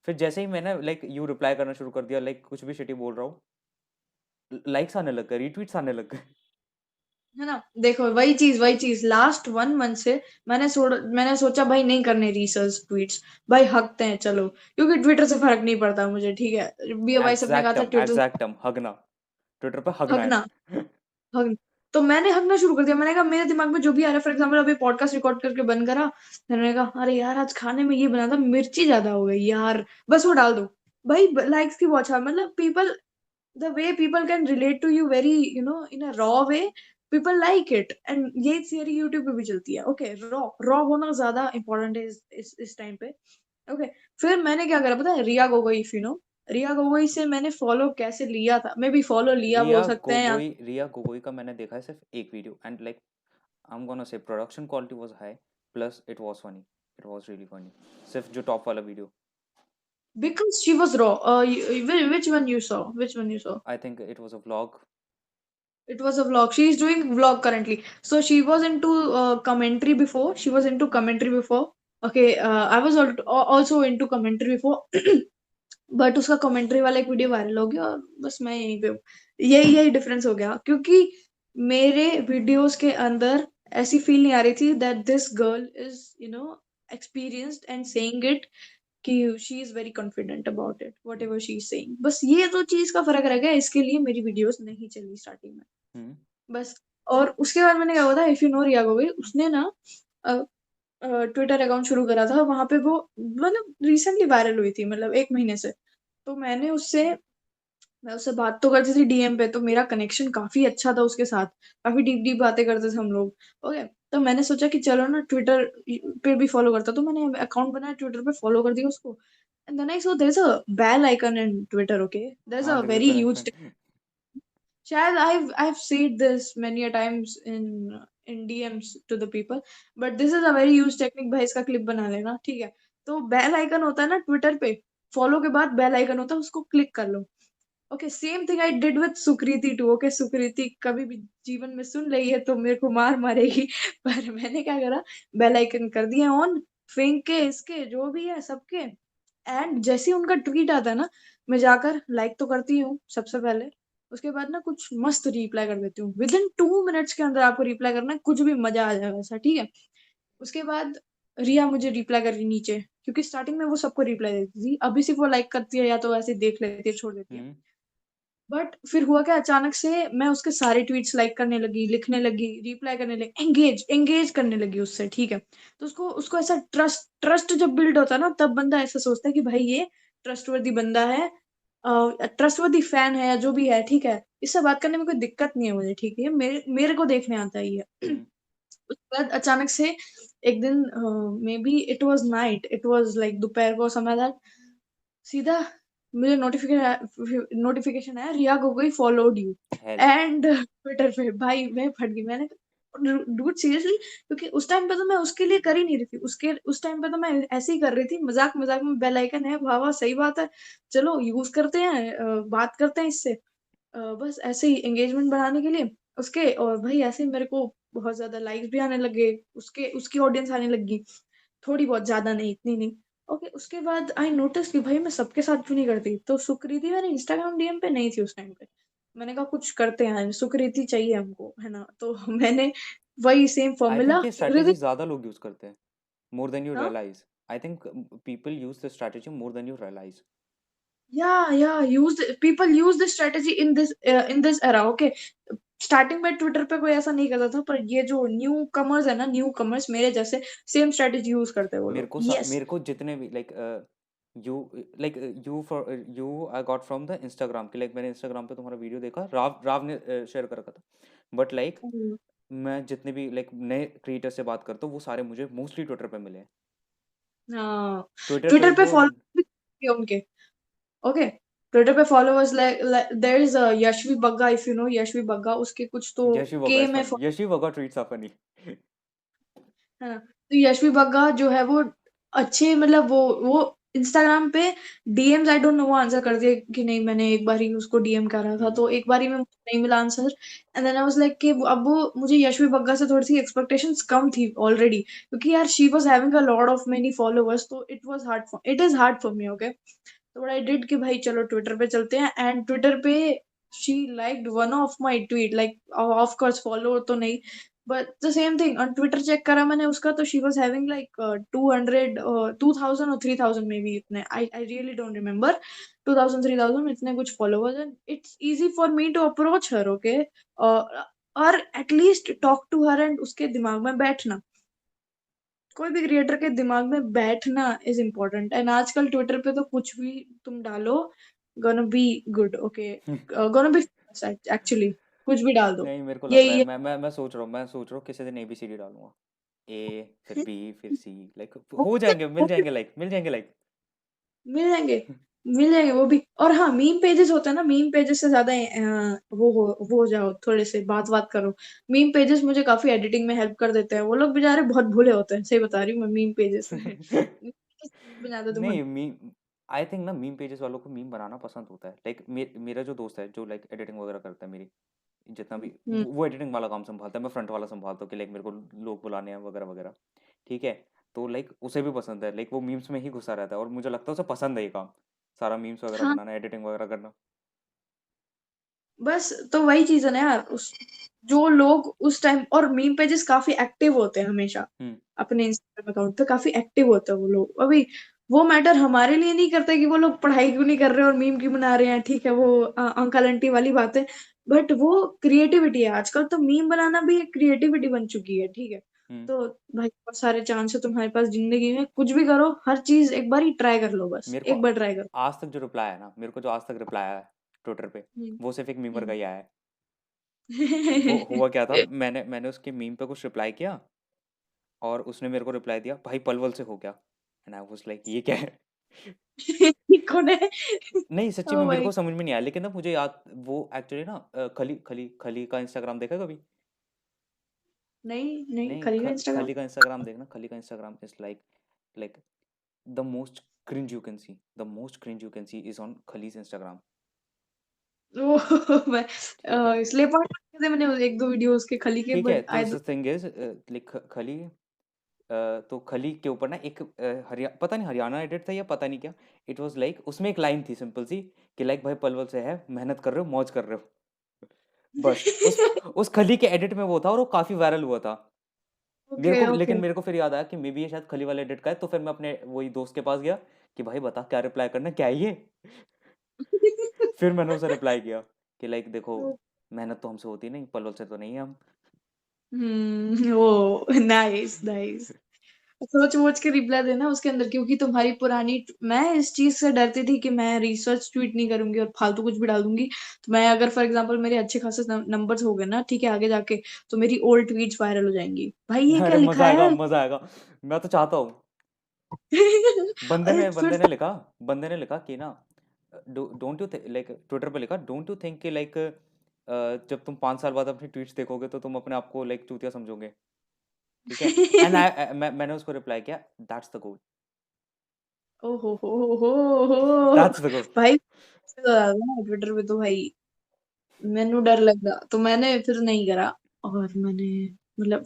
फिर जैसे ही मैंने लाइक यू रिप्लाई करना शुरू कर दिया, लाइक कुछ भी शिटी बोल रहा हूँ, लाइक्स आने लग गए, रीट्वीट्स आने लग गए। है ना, देखो वही चीज लास्ट 1 मंथ से मैंने सोचा भाई नहीं करने रिसर्च ट्वीट्स, भाई हकते हैं चलो, क्योंकि ट्विटर से फर्क नहीं पड़ता मुझे, ठीक है, बीओवाई सबने कहा था एग्जैक्टम ट्विटर एग्जैक्टम, हगना, ट्विटर पे हगना हकना, है। हक। तो मैंने हकना शुरू कर दिया, मैंने कहा मेरे दिमाग में जो भी आ रहा है, फॉर एग्जाम्पल अभी पॉडकास्ट रिकॉर्ड करके बंद करा, मैंने कहा अरे यार आज खाने में ये बना था, मिर्ची ज्यादा हो गई यार, बस वो डाल दो। भाई लाइक्स की वॉच, मतलब people, the way people can relate to you very in a raw way, people like it, and ये थियरी यूट्यूब पे भी चलती है। ओके, रॉ रॉ होना ज्यादा इंपॉर्टेंट है इस टाइम पे, ओके, फिर मैंने क्या करा पता है? रिया गोगोई, इफ यू नो, रिया गोगोई से मैंने फॉलो कैसे लिया था, मे बी फॉलो लिया बोल सकते हैं या रिया गोगोई का मैंने देखा है सिर्फ एक video and like I am gonna say production quality was high plus it was funny, it was really funny, सिर्फ जो टॉप वाला video. because she was raw. Which one you saw? Which one you saw? I think it was a vlog. It was a vlog. She is doing vlog currently. So she was into commentary before. She was into commentary before. Okay, I was also into commentary before. But उसका commentary वाला एक video viral हो गया और बस मैं यहीं पे हूँ। यही यही डिफरेंस हो गया, क्योंकि मेरे वीडियोस के अंदर ऐसी फील नहीं आ रही थी that this girl is experienced and saying it, कि she is very confident about it whatever she is saying. बस ये तो चीज का फर्क रह गया, इसके लिए मेरी वीडियोस नहीं चली स्टार्टिंग में बस। और उसके बाद मैंने क्या हुआ था, इफ यू नो रिया गोगोई, उसने ना ट्विटर अकाउंट शुरू करा था, वहां पे वो मतलब रिसेंटली वायरल हुई थी, मतलब 1 महीने से। तो मैं उससे बात तो करती थी डीएम पे, तो मेरा कनेक्शन काफी अच्छा था उसके साथ, काफी डीप डीप बातें करते थे हम लोग। ओके, तो मैंने सोचा कि चलो ना ट्विटर पे भी फॉलो करता, तो मैंने अकाउंट बनाया ट्विटर पे, फॉलो कर दिया उसको। And then I saw there is a bell icon in Twitter, okay, there is हाँ a there is very a bell huge, icon. शायद I've seen this many a times in DMs to the people, but this is a very used technique। भाई इसका clip बना लेना, ठीक है? तो bell icon होता है ना ट्विटर पे, फॉलो के बाद बेल आइकन होता है, उसको क्लिक कर लो। Okay, same thing I did with Sukriti too. Okay, Sukriti कभी भी जीवन में सुन रही है तो मेरे को मार मारेगी पर मैंने क्या करा, बेल आइकन कर दिया ऑन, फेंक के इसके जो भी है सबके। एंड जैसे ही उनका ट्वीट आता है ना, मैं जाकर लाइक तो करती हूँ सबसे पहले, उसके बाद ना कुछ मस्त रिप्लाई कर देती हूँ, विद इन 2 मिनट्स के अंदर आपको रिप्लाई करना है, कुछ भी मजा आ जाएगा ऐसा, ठीक है? उसके बाद रिया मुझे रिप्लाई कर रही नीचे, क्योंकि स्टार्टिंग में वो सबको रिप्लाई देती थी, अभी सिर्फ वो लाइक करती है या तो ऐसे देख लेती है, छोड़ देती है। बट फिर हुआ क्या, अचानक से मैं उसके सारे ट्वीट्स लाइक करने लगी, लिखने लगी, रिप्लाई करने लगी, एंगेज एंगेज करने लगी उससे, ठीक है? तो उसको उसको ऐसा ट्रस्ट ट्रस्ट जब बिल्ड होता है ना, तब बंदा ऐसा सोचता है कि भाई ये ट्रस्टवर्दी बंदा है, ट्रस्टवर्दी फैन है या जो भी है, ठीक है? इससे बात करने में कोई दिक्कत नहीं है मुझे, ठीक है? मेरे मेरे को देखने आता ही है। उसके बाद अचानक से एक दिन, may be it was night, it was like दोपहर को समय था, सीधा मुझे नोटिफिकेशन आया, Riya Gogoi followed you hell and Twitter पे। भाई मैं फट गई, मैंने डूड सीरियसली, क्योंकि उस टाइम पे तो मैं उसके लिए कर ही नहीं रही थी, उसके उस टाइम पे तो मैं ऐसे ही कर रही थी, मजाक मजाक में, बेल आइकन है, वाह वाह सही बात है, चलो यूज करते हैं, बात करते हैं इससे, बस ऐसे ही एंगेजमेंट बढ़ाने के लिए उसके। और भाई ऐसे ही मेरे को बहुत ज्यादा लाइक्स भी आने लगे, उसके उसकी ऑडियंस आने लगी, थोड़ी बहुत, ज्यादा नहीं, इतनी नहीं। ओके, उसके बाद आई नोटिस कि भाई मैं सबके साथ क्यों नहीं करती, तो सुकृति मेरे इंस्टाग्राम डीएम पे नहीं थी उस टाइम पे। मैंने कहा कुछ करते हैं, सुकृति चाहिए हमको, है ना? तो मैंने वही सेम आई फॉर्मूला थिंक ये सुकृति। स्ट्रैटेजी ज़्यादा लोग यूज़ करते हैं, मोर देन यू हाँ, realise. I think people use this strategy more than you realise. या use people use this strategy in this era, okay. Starting में ट्विटर पे कोई ऐसा नहीं करता था, पर ये जो न्यू कमर्स है ना, न्यू कमर्स मेरे जैसे, सेम स्ट्रेटेजी यूज करते हैं वो लोग। यस। मेरे को जितने भी you like you I got from the Instagram के, मैंने इंस्टाग्राम पे तुम्हारा वीडियो देखा, राव ने शेयर कर रखा था, बट मैं जितने भी नए क्रिएटर से बात करता हूँ वो सारे मुझे मोस्टली ट्विटर पे मिले हैं। हाँ, ट्विटर पे ट्विटर पे वो फॉलो उनके, ओके। ट्विटर पे followers like there is Yashvi Bagga, if you know Yashvi Bagga, उसके कुछ तो यशी वोगा के इज में funny, Yashi Voga tweets are funny. है ना? तो यशवी बग्गा जो है वो अच्छे, मतलब वो इंस्टाग्राम पे डीएम्स, आई डोंट नो वो आंसर कर दिया कि नहीं, मैंने एक बार ही उसको डीएम करा था, तो एक बार ही में मुझे नहीं मिला answer. And then I was like कि अब वो मुझे यशवी बग्गा से थोड़ी सी एक्सपेक्टेशंस कम थी ऑलरेडी, क्योंकि यार she was having a lot of many followers, तो it is hard for me, okay. तो व्हाट आई डिड कि भाई चलो ट्विटर पे चलते हैं, एंड ट्विटर पे she liked one of my tweet, like of course follow तो नहीं, but the same thing on Twitter check करा मैंने उसका, तो शी वाज हैविंग लाइक 200 2000 और 3000 मे बी, इतने, आई रियली डोंट रिमेम्बर, 2000 3000 इतने कुछ followers, and it's easy for me to approach her, okay, और at least talk to her and उसके दिमाग में बैठना, कोई भी क्रिएटर के दिमाग में बैठना इज इम्पोर्टेंट। एंड आजकल ट्विटर पे तो कुछ भी तुम डालो, gonna be good, okay, gonna be actually, कुछ भी डाल दो। नहीं मेरे को लग रहा है ये मैं सोच रहा हूँ किसी दिन एबीसीडी डालूंगा। ए फिर बी फिर सी, लाइक हो जाएंगे, मिल जाएंगे लाइक, मिल जाएंगे लाइक। मिल जाएंगे, मिल जाएंगे वो भी। और हाँ, मीम पेजेस होते हैं ना, मीम पेजेस से ज्यादा वो हो जाओ, थोड़े से बात करो। मीम पेजेस मुझे काफी एडिटिंग में हेल्प कर देते हैं। वो लोग बेचारे बहुत भोले होते हैं, सही बता रही हूँ मैं, मीम पेजेस बना दो तुम। नहीं, मीम आई थिंक ना मीम पेजेस वालों को मीम बनाना पसंद होता है। लाइक मेरा जो दोस्त है जो लाइक एडिटिंग वगैरह करता है मेरी, जितना भी हम्म। वो एडिटिंग वाला काम संभालता है, मैं फ्रंट वाला संभालता हूँ कि लाइक मेरे को लोग बुलाने हैं वगैरह वगैरह, ठीक है। तो लाइक उसे भी पसंद है, लाइक वो मीम्स में ही घुसा रहता है और मुझे लगता है उसे पसंद है ये काम, सारा मीम्स वगैरह हाँ, बनाना, एडिटिंग वगैरह करना। बस तो वही चीज है ना यार, उस जो लोग उस टाइम, और मीम पेजेस काफी एक्टिव होते हैं हमेशा। हम्म अपने इंस्टाग्राम अकाउंट पे काफी एक्टिव होते हैं वो लोग। अभी वो मैटर हमारे लिए नहीं करता कि वो लोग पढ़ाई क्यों नहीं कर रहे और मीम क्यों बना रहे हैं, ठीक है, वो अंकल आंटी वाली बात है। बट वो क्रिएटिविटी है, आजकल तो मीम बनाना भी एक क्रिएटिविटी बन चुकी है, ठीक है। हम्म। तो भाई बहुत सारे चांस है तुम्हारे पास जिंदगी में, कुछ भी करो, हर चीज एक बार ही ट्राई कर लो, बस मेरे को एक बार ट्राई करो। आज तक जो रिप्लाई है ना, मेरे को जो आज तक रिप्लाई आया है ट्विटर पे, हम्म। वो सिर्फ एक मीमर का हम्म। ही आया है। वो हुआ क्या था, मैंने उसके मीम पे कुछ रिप्लाई किया और उसने मेरे को रिप्लाई दिया, भाई पलवल से हो गया। एंड आई वाज लाइक ये क्या है। कौन है? नहीं सच्ची में ओ मेरे भाई, को समझ में नहीं आया, लेकिन ना मुझे याद वो एक्चुअली ना खली खली खली का इंस्टाग्राम देखा कभी? नहीं नहीं, नहीं, करेगा इंस्टाग्राम। खली का इंस्टाग्राम देखना, खली का Instagram is like the most cringe you can see, the most cringe you can see is on Khali's Instagram. Oh मैं ठीक है, इसलिए पढ़ थे मैंने एक दो वीडियो उसके खली के, ठीक है। बट तो I the thing is like खली, तो खली के ऊपर ना एक पता नहीं हरियाणा एडिट था या पता नहीं क्या, इट वाज लाइक उसमें एक लाइन थी सिंपल सी कि लाइक भाई पलवल से है, मेहनत कर रहे हो, मौज कर रहे हो। बस उस खली के एडिट में वो था और वो काफी वायरल हुआ था। मेरे ओके को लेकिन ओके। मेरे को फिर याद आया कि मे बी ये शायद खली वाले एडिट का है, तो फिर मैं अपने वही दोस्त के पास गया कि भाई बता क्या रिप्लाई करना है, क्या है ये। फिर मैंने उसे रिप्लाई किया कि लाइक देखो, मेहनत तो हमसे होती नहीं, पलवल से तो नहीं है हम। ओ नाइस नाइस। सोच वोच के रिप्लाई देना उसके अंदर, क्योंकि तुम्हारी पुरानी, मैं इस चीज से डरती थी कि मैं रिसर्च ट्वीट नहीं करूंगी और फालतू कुछ भी डाल दूंगी। तो मैं अगर फॉर एग्जांपल मेरे अच्छे खासे नंबर्स हो गए ना, ठीक है, आगे जाके, तो मेरी ओल्ड ट्वीट्स वायरल हो जाएंगी। भाई ये क्या अरे लिखा मजा आएगा, है? मजा आएगा। मैं तो चाहता हूँ। बंदे अरे ने फिर बंदे ने लिखा बंदे ने लिखा कि ना, डोंट यू लाइक ट्विटर पे लिखा, डोंट यू थिंक कि लाइक जब तुम 5 साल बाद अपनी ट्वीट्स देखोगे तो तुम अपने आप को लाइक चूतिया समझोगे, ठीक है। एंड मैंने उसको रिप्लाई किया, दैट्स द गोल, ओहो हो दैट्स द गोल। भाई, ट्विटर पे तो भाई मैनू डर लगा, तो मैंने फिर नहीं करा। और मैंने मतलब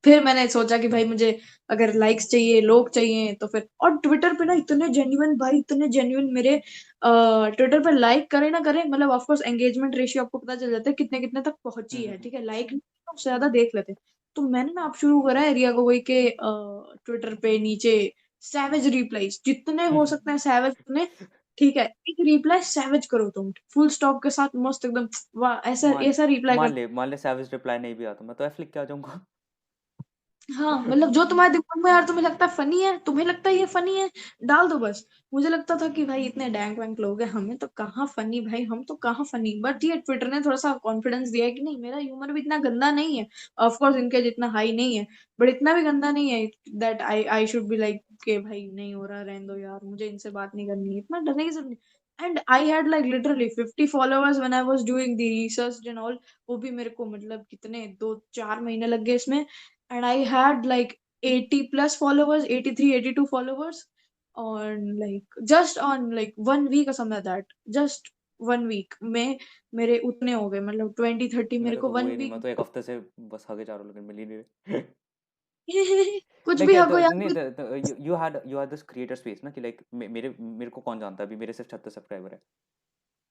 फिर मैंने सोचा कि भाई मुझे अगर लाइक्स चाहिए, लोग चाहिए, तो फिर, और ट्विटर पे ना इतने जेन्युइन भाई, इतने जेन्युइन मेरे ट्विटर पे, लाइक करे ना करे, मतलब ऑफ कोर्स एंगेजमेंट रेशियो आपको पता चल जाता है कितने कितने तक पहुंची है, हम्म। ठीक है, लाइक उससे ज्यादा देख लेते हैं। तो मैंने ना आप शुरू करा है एरिया को वही के ट्विटर पे नीचे सैवेज रिप्लाईज जितने हो सकते हैं, सैवेज उतने, ठीक है, एक रिप्लाई सैवेज करो तुम, फुल स्टॉप के साथ मस्त एकदम, वाह, ऐसा मान ऐसा रिप्लाई कर। मान ले सैविज रिप्लाई नहीं भी आता, मैं तो एफ लिख के आ जाऊंगा। हाँ, मतलब जो तुम्हारे दिमाग में यार तुम्हें लगता है फनी है, तुम्हें लगता है ये फनी है, डाल दो बस। मुझे लगता था कि भाई इतने डैंक वैंक लोग हैं, हमें तो कहाँ फनी, भाई हम तो कहाँ फनी, बट ये ट्विटर ने थोड़ा सा कॉन्फिडेंस दिया है कि नहीं, मेरा ह्यूमर भी इतना गंदा नहीं है। ऑफ कोर्स इनके जितना हाई नहीं है, बट इतना भी गंदा नहीं है that I should be like के भाई नहीं हो रहा, रहने दो यार, मुझे इनसे बात नहीं करनी है, इतना डरने की जरूरत नहीं। And I had like literally 50 followers when I was doing the research and all. वो भी मेरे को मतलब कितने 2-4 महीने लग गए इसमें। And I had like 80 plus followers, 83, 82 followers on like just on like 1 week or something like that. Just 1 week में मेरे उतने हो गए, मतलब 20-30 मेरे मेरे को तो वन हुए नहीं, मैं वीक तो एक हफ्ते से बस हगे जा रहा हूँ लेकिन मिल ही नहीं रहे। कुछ लाइक भी हको यार नहीं, you had this creator space ना कि लाइक मेरे मेरे को कौन जानता है, अभी मेरे सिर्फ 36 सब्सक्राइबर है।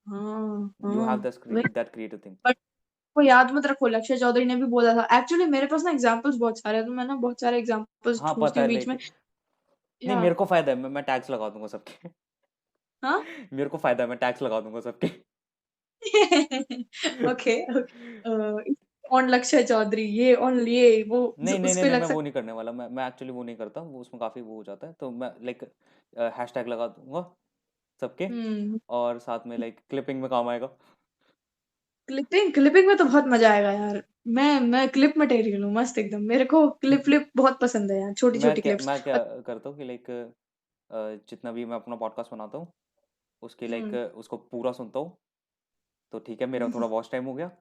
हाँ यू हाँ। हैव दिस वही, दैट क्रिएटिव थिंग। बट को याद मत रखो, लक्ष्य चौधरी ने भी बोला था एक्चुअली, मेरे पास ना एग्जांपल्स बहुत सारे हैं, तो मैं ना बहुत सारे एग्जांपल्स हाँ ठूसती पता हूँ है, बीच लाइक में। नहीं या मेरे को फायदा है, मैं टैग्स लगा दूंगा सबके। हाँ। मेरे को फायदा है, मैं टैग्स लगा दूंगा सबके। Okay okay. ऑन लक्ष्य चौधरी, ये ऑन ये वो, नहीं नहीं उस नहीं पे नहीं, लग मैं वो सकता। नहीं करने वाला, मैं एक्चुअली वो नहीं करता, वो उसमें काफ़ी वो हो जाता है, तो मैं लाइक हैशटैग लगा दूंगा सबके, हम्म। और साथ में लाइक क्लिपिंग में काम आएगा। क्लिपिंग क्लिपिंग में तो बहुत मजा आएगा यार। मैं क्लिप मटेरियल हूँ मस्त एकदम। मेरे को क्लिप बहुत पसंद है यार, छोटी-छोटी क्लिप्स। मैं क्या करता हूँ कि लाइक जितना भी मैं अपना पॉडकास्ट बनाता हूँ उसके लाइक हुँ, उसको पूरा सुनता हूँ, तो ठीक है, मेरा हुँ, थोड़ा वॉच टाइम हो गया।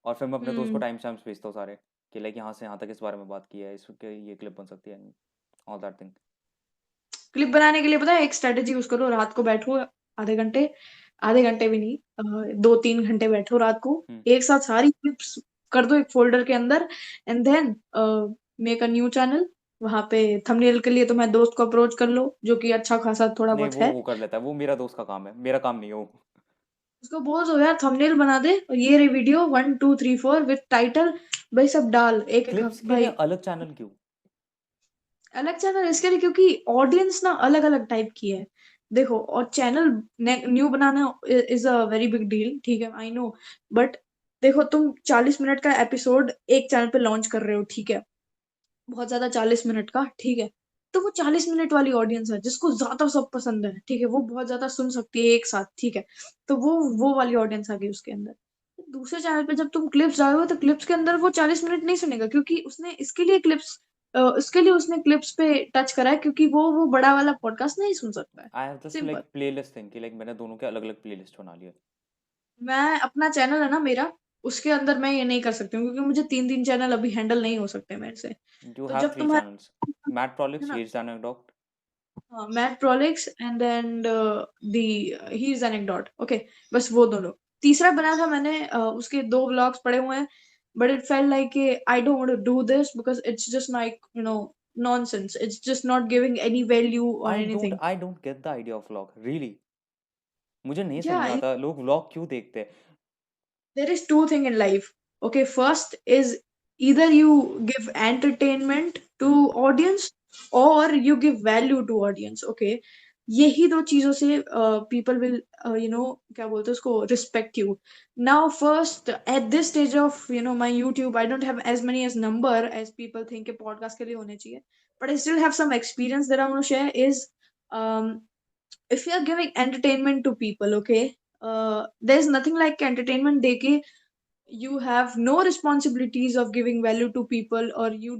और फिर मैं अपने दोस्त को हुँ। टाइम स्टैम्प्स भेजता हूँ सारे, कि लाइक यहाँ से यहाँ तक इस बारे में बात की है, इसके ये क्लिप बन सकती है, ऑल दैट थिंग। क्लिप बनाने के लिए पता है एक स्ट्रैटेजी यूज़ करो, रात को बैठो आधे घंटे भी नहीं 2-3 घंटे बैठो रात को, हुँ। एक साथ सारी क्लिप्स कर दो एक फ़ोल्डर के अंदर and then make a new channel. वहाँ पे थंबनेल के लिए तुम्हारे दोस्त को अप्रोच कर लो, जो कि अच्छा खासा थोड़ा नहीं, बहुत है। वो कर लेता है, वो मेरा दोस्त का काम है, मेरा काम नहीं है वो। उसको बोल दो यार थंबनेल बना दे और ये रही वीडियो 1, 2, 3, 4 विद टाइटल भाई सब डाल एक-एक क्लिप्स के लिए भाई अलग चैनल क्यों? अलग चैनल इसके लिए क्योंकि ऑडियंस ना अलग-अलग टाइप की है। देखो और channel new banana is a very big deal, ठीक है, आई नो। बट देखो तुम 40 मिनट का एपिसोड एक चैनल पे लॉन्च कर रहे हो, ठीक है। बहुत ज़्यादा 40 मिनट का, ठीक है। तो वो 40 मिनट वाली ऑडियंस है जिसको ज़्यादा सब पसंद है, ठीक है। वो बहुत ज़्यादा सुन सकती है एक साथ, ठीक है। तो वो वाली ऑडियंस आ गई उसके अंदर। दूसरे चैनल पे जब तुम क्लिप्स डालोगे तो क्लिप्स के अंदर वो 40 मिनट नहीं सुनेगा क्योंकि उसने इसके लिए उसके लिए उसने क्लिप्स पे टच करा है क्योंकि वो बड़ा वाला पॉडकास्ट नहीं सुन सकता है। I have just simple. Like playlist thing कि लाइक मैंने दोनों के अलग-अलग प्लेलिस्ट बना लिए। मैं अपना चैनल है ना मेरा, उसके अंदर मैं ये नहीं कर सकती हूँ क्योंकि मुझे 3-3 चैनल अभी हैंडल नहीं हो सकते मेरे से। यू तो हैव जब 3 चैनल्स, तुम्हारा मैट है प्रोलिक्स, ना हियर्स एन एनेक्डोट। हाँ, Matt Prolix and then the he is anecdote okay बस वो दोनों। तीसरा बना था मैंने उसके 2 व्लॉग्स पड़े हुए हैं but it felt like I don't want to do this because it's just like nonsense. It's just not giving any value और anything. I don't get the idea of vlog, really. मुझे नहीं समझ या में आता लोग व्लॉग क्यों देखते हैं? there is two thing in life. Okay, first is either you give entertainment to hmm, audience or you give value to audience. Okay, यही दो चीजों से people will क्या बोलते हैं उसको respect you. Now first at this stage of my YouTube I don't have as many as number as people think के podcast के लिए होने चाहिए. But I still have some experience that I'm going to share is um, if you're giving entertainment to people, okay, there's nothing like entertainment deke you have no responsibilities of giving value to people or you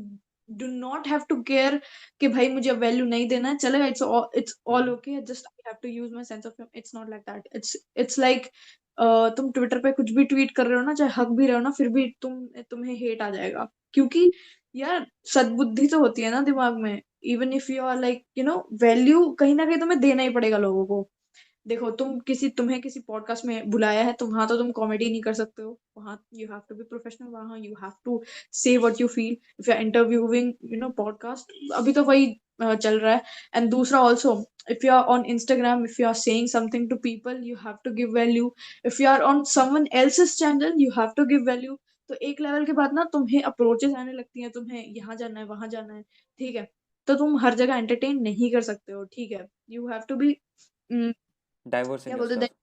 do not have to care कि भाई मुझे value नहीं देना है चलेगा it's all hmm. okay just I have to use my sense of humor. It's not like that. It's like तुम Twitter पे कुछ भी ट्वीट कर रहे हो ना चाहे हक भी रहे हो ना फिर भी तुम्हें हेट आ जाएगा क्योंकि यार सद्बुद्धि तो होती है ना दिमाग में even if you are like value कहीं ना कहीं तुम्हें देना ही पड़ेगा लोगों को। देखो तुम्हें किसी पॉडकास्ट में बुलाया है तो वहां तो तुम कॉमेडी नहीं कर सकते हो वहां you have to be professional वहां you have to say what you feel if you are interviewing podcast अभी तो वही चल रहा है एंड दूसरा also if you are on Instagram if you are saying something to people you have to give value if you are on someone else's channel you have to give value तो एक level के बाद ना तुम्हें approaches आने लगती हैं तुम्हें यहाँ जाना है वहां जाना है ठीक है तो तुम हर जगह एंटरटेन नहीं कर सकते हो ठीक है you have to be diverse in क्या योर बोलते हैं stuff.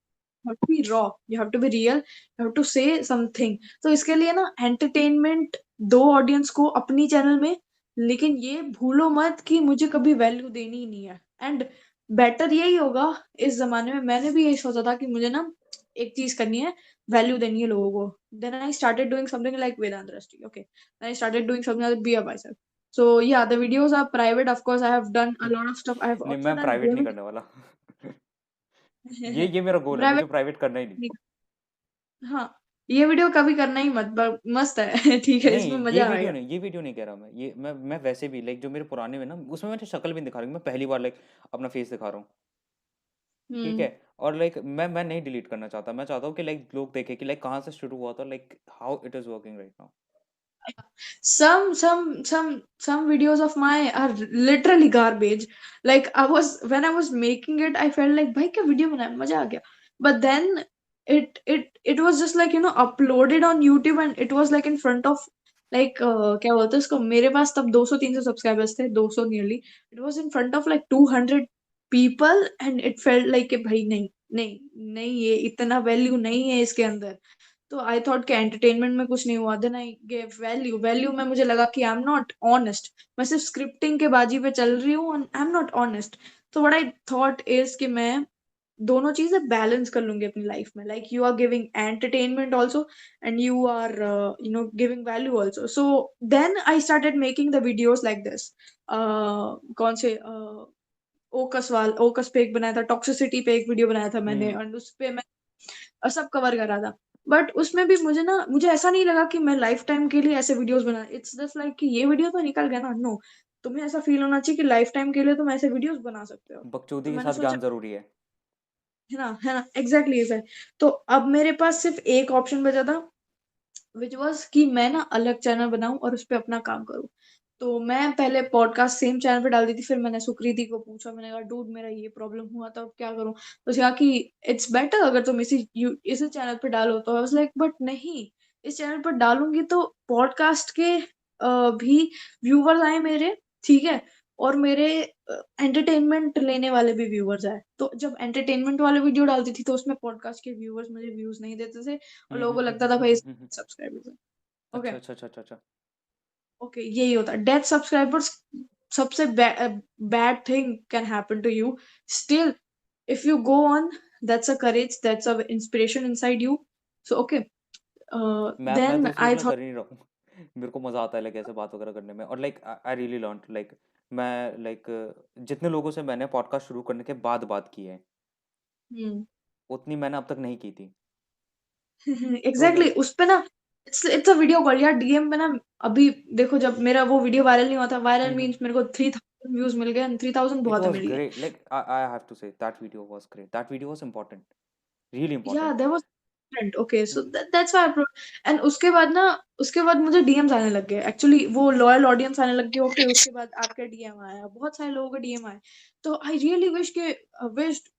you have to be raw you have to be real you have to say something तो इसके लिए ना एंटरटेनमेंट दो ऑडियंस को अपनी चैनल में लेकिन ये भूलो मत कि मुझे कभी वैल्यू देनी ही नहीं है एंड बेटर यही होगा इस जमाने में मैंने भी यही सोचा था कि मुझे ना एक चीज करनी है वैल्यू देनी है लोगों को then I started doing something like Vedant Drishti okay then I started doing something like be a bicep so yeah the videos are private of course I have done a lot of stuff I have नहीं, also मैं done private नहीं gaming करने वाला। ये मेरा गोल है, मुझे private private करना ही नहीं। हाँ, ये वीडियो कभी करना ही मत ब मस्त है ठीक है नहीं, इसमें मज़ा आएगा। ये वीडियो नहीं कह रहा मैं। ये मैं वैसे भी लाइक जो मेरे पुराने में ना उसमें मैंने शक्ल भी नहीं दिखा रही हूँ। मैं पहली बार लाइक अपना फेस दिखा रहा हूँ, ठीक हुँ। है? और लाइक मैं नहीं डिलीट करना चाहता। मैं चाहता हूँ कि लाइक लोग देखें कि लाइक कहाँ से शुरू हुआ था, like how it is working right now. Some videos of my are literally garbage. Like when I was making it, I felt like भाई क्या वीडियो बनाया मजा आ गया. But then it was just like uploaded on YouTube and it was like in front of like क्या बोलते हैं उसको मेरे पास तब 200-300 सब्सक्राइबर्स थे 200 nearly. It was in front of like 200 people and it felt like कि भाई नहीं नहीं नहीं ये इतना वैल्यू नहीं है इसके अंदर. तो आई थॉट कि एंटरटेनमेंट में कुछ नहीं हुआ देन आई गेव वैल्यू में मुझे लगा कि आई एम नॉट ऑनेस्ट मैं सिर्फ स्क्रिप्टिंग के बाजी पे चल रही हूँ आई एम नॉट ऑनेस्ट तो व्हाट आई थॉट इज कि मैं दोनों चीजें बैलेंस कर लूंगी अपनी लाइफ में, like you are giving entertainment also and you are giving value also. So then I started making the videos like this. कौन से ओकस पे एक बनाया था, टॉक्सिसिटी पे एक वीडियो बनाया था मैंने, हम्म और उस पे मैं सब कवर करा था. बट उसमें भी मुझे ऐसा नहीं लगा कि मैं लाइफ टाइम के लिए ऐसे वीडियोस बना. इट्स जस्ट लाइक कि ये वीडियो तो निकल गया ना. नो, तुम्हें ऐसा फील होना चाहिए कि लाइफ टाइम के लिए तुम ऐसे वीडियोस बना सकते हो. तो बकचोदी के मैंने साथ सोचा, ज्ञान जरूरी है। है ना, एग्जैक्टली exactly. तो अब मेरे पास सिर्फ एक ऑप्शन बचा था, विच वॉज कि मैं ना अलग चैनल बनाऊं और उस पर अपना काम करूं. तो मैं पहले पॉडकास्ट सेम चैनल पे डाल दी थी. फिर मैंने सुकृति को पूछा, मैंने कहा डूड मेरा ये प्रॉब्लम हुआ था, अब क्या करूं. तो उसने कहा कि इट्स बेटर अगर तुम इसी चैनल पे डालो. तो आई वाज लाइक बट नहीं, इस चैनल पर डालूंगी तो पॉडकास्ट के भी व्यूवर्स आए मेरे, ठीक है, और मेरे एंटरटेनमेंट लेने वाले भी व्यूवर्स आए. तो जब एंटरटेनमेंट वाले वीडियो डालती थी तो उसमें पॉडकास्ट के व्यूवर्स मुझे व्यूज नहीं देते थे, और लोगों को लगता था भाई हम्म। सब्सक्राइबर्स है. ओके, अच्छा अच्छा अच्छा अच्छा अच्छा। ओके, यही होता है. डेथ सब्सक्राइबर्स सबसे bad thing can happen to you. Still if you go on, that's a courage, that's a inspiration inside you. So okay, मैं देन तो उसमें आई मतलब थॉट. कर ही नहीं रहा हूँ। मेरे को मजा आता है लाइक ऐसे बात वगैरह करने में, और like I really learn like मैं लाइक जितने लोगों से मैंने पॉडकास्ट शुरू करने के बाद बात की है उतनी मैंने अब तक नहीं की थी। तो एग्जैक्टली लाइक उस पे ना, इट्स अ वीडियो कॉल यार, डीएम में ना. अभी देखो, जब मेरा वो वीडियो वायरल नहीं हुआ था, वायरल मीन्स मेरे को 3000 व्यूज मिल गए. 3000 it बहुत है was मेरे लिए. great, like I have to say that video was great, that video was important, really या important. There was different. Okay, so hmm that's why. And उसके बाद मुझे डीएम्स आने लग गए. एक्चुअली वो लॉयल ऑडियंस आने लग गए. ओके, उसके बाद आपका डीएम आया, बहुत सारे लोगों का डीएम आए. तो I really wished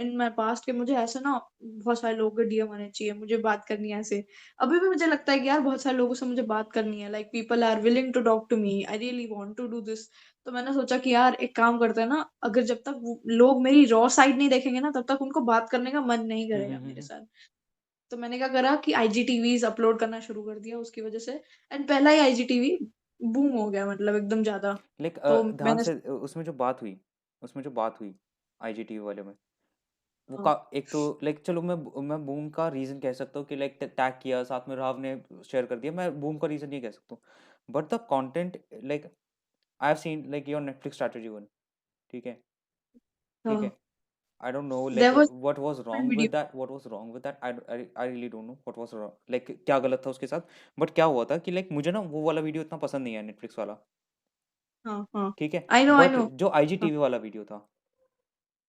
in my past कि मुझे ऐसे ना बहुत सारे लोगों के डीएम आने चाहिए, मुझे बात करनी है ऐसे. अभी भी मुझे लगता है कि यार बहुत सारे लोगों से मुझे बात करनी है, like people are willing to talk to me, I really want to do this. तो मैंने सोचा कि यार एक काम करते हैं ना, अगर जब तक लोग मेरी रॉ साइड नहीं देखेंगे ना, तब तक उनको बात करने का मन नहीं करेगा मेरे साथ. तो मैंने क्या करा कि आईजीटीवीज अपलोड करना शुरू कर दिया उसकी वजह से. एंड पहला ही आईजीटीवी बूम हो गया, मतलब एकदम ज्यादा. लाइक तो ध्यान मैंने से उसमें जो बात हुई आईजीटीवी वाले में, वो हाँ, का एक तो लाइक चलो मैं बूम का रीजन कह सकता हूँ कि लाइक टैग किया साथ में, राव ने शेयर कर दिया, मैं बूम का रीजन नहीं कह सकता हूँ, but the content like I have seen like your Netflix strategy one, ठीक है, ठीक है, हाँ, I don't know like there was what was wrong with video. that, what was wrong with that, I really don't know what was wrong, like क्या गलत था उसके साथ. बट क्या हुआ था कि लाइक मुझे ना वो वाला वीडियो इतना पसंद नहीं आया नेटफ्लिक्स वाला, हाँ, हाँ, ठीक है, I know, I but no. जो हाँ, आईजीटीवी वाला वीडियो था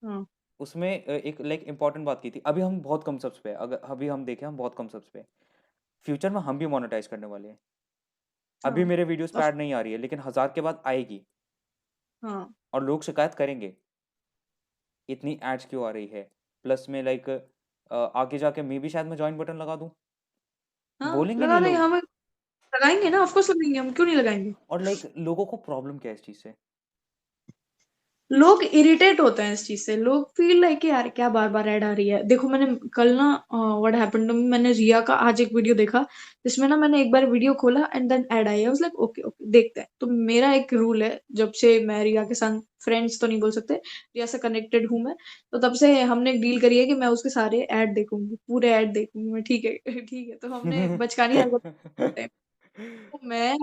हाँ, उसमें एक लाइक इंपॉर्टेंट बात की थी. अभी हम बहुत कम सब्स पे हैं, अगर अभी हम देखें हम बहुत कम सब्स पे हैं. फ्यूचर में हम भी मोनेटाइज करने वाले हैं. अभी हाँ, मेरे वीडियोस पे of- ऐड नहीं आ रही है, लेकिन 1000 के बाद आएगी, हाँ, और लोग शिकायत करेंगे इतनी एड्स क्यों आ रही है. प्लस में लाइक आगे जाके मैं भी शायद मैं ज्वाइन बटन लगा दूं, हाँ, बोलेंगे लगा नहीं देंगे लोग. हम. लगाएंगे ना, ऑफ कोर्स लगाएंगे, हम क्यों नहीं लगाएंगे. और लाइक लोगों को प्रॉब्लम क्या है इस चीज से. लोग इरिटेट होते हैं इस चीज से. लोग फील लाइक यार क्या बार बार ऐड आ रही है. देखो मैंने कल ना, व्हाट हैपेंड टू मी, मैंने रिया का आज एक वीडियो देखा, जिसमें ना मैंने एक बार वीडियो खोला and then ad I. I was like okay, okay, देखते हैं. तो मेरा एक रूल है, जब से मैं रिया के साथ फ्रेंड्स तो नहीं बोल सकते, रिया से कनेक्टेड हूं मैं, तो तब से हमने एक डील करी है कि मैं उसके सारे ऐड देखूंगी, पूरे ऐड देखूंगी मैं. ठीक है ठीक है. तो हमने बचकानी हरकत करते हैं. तो मैं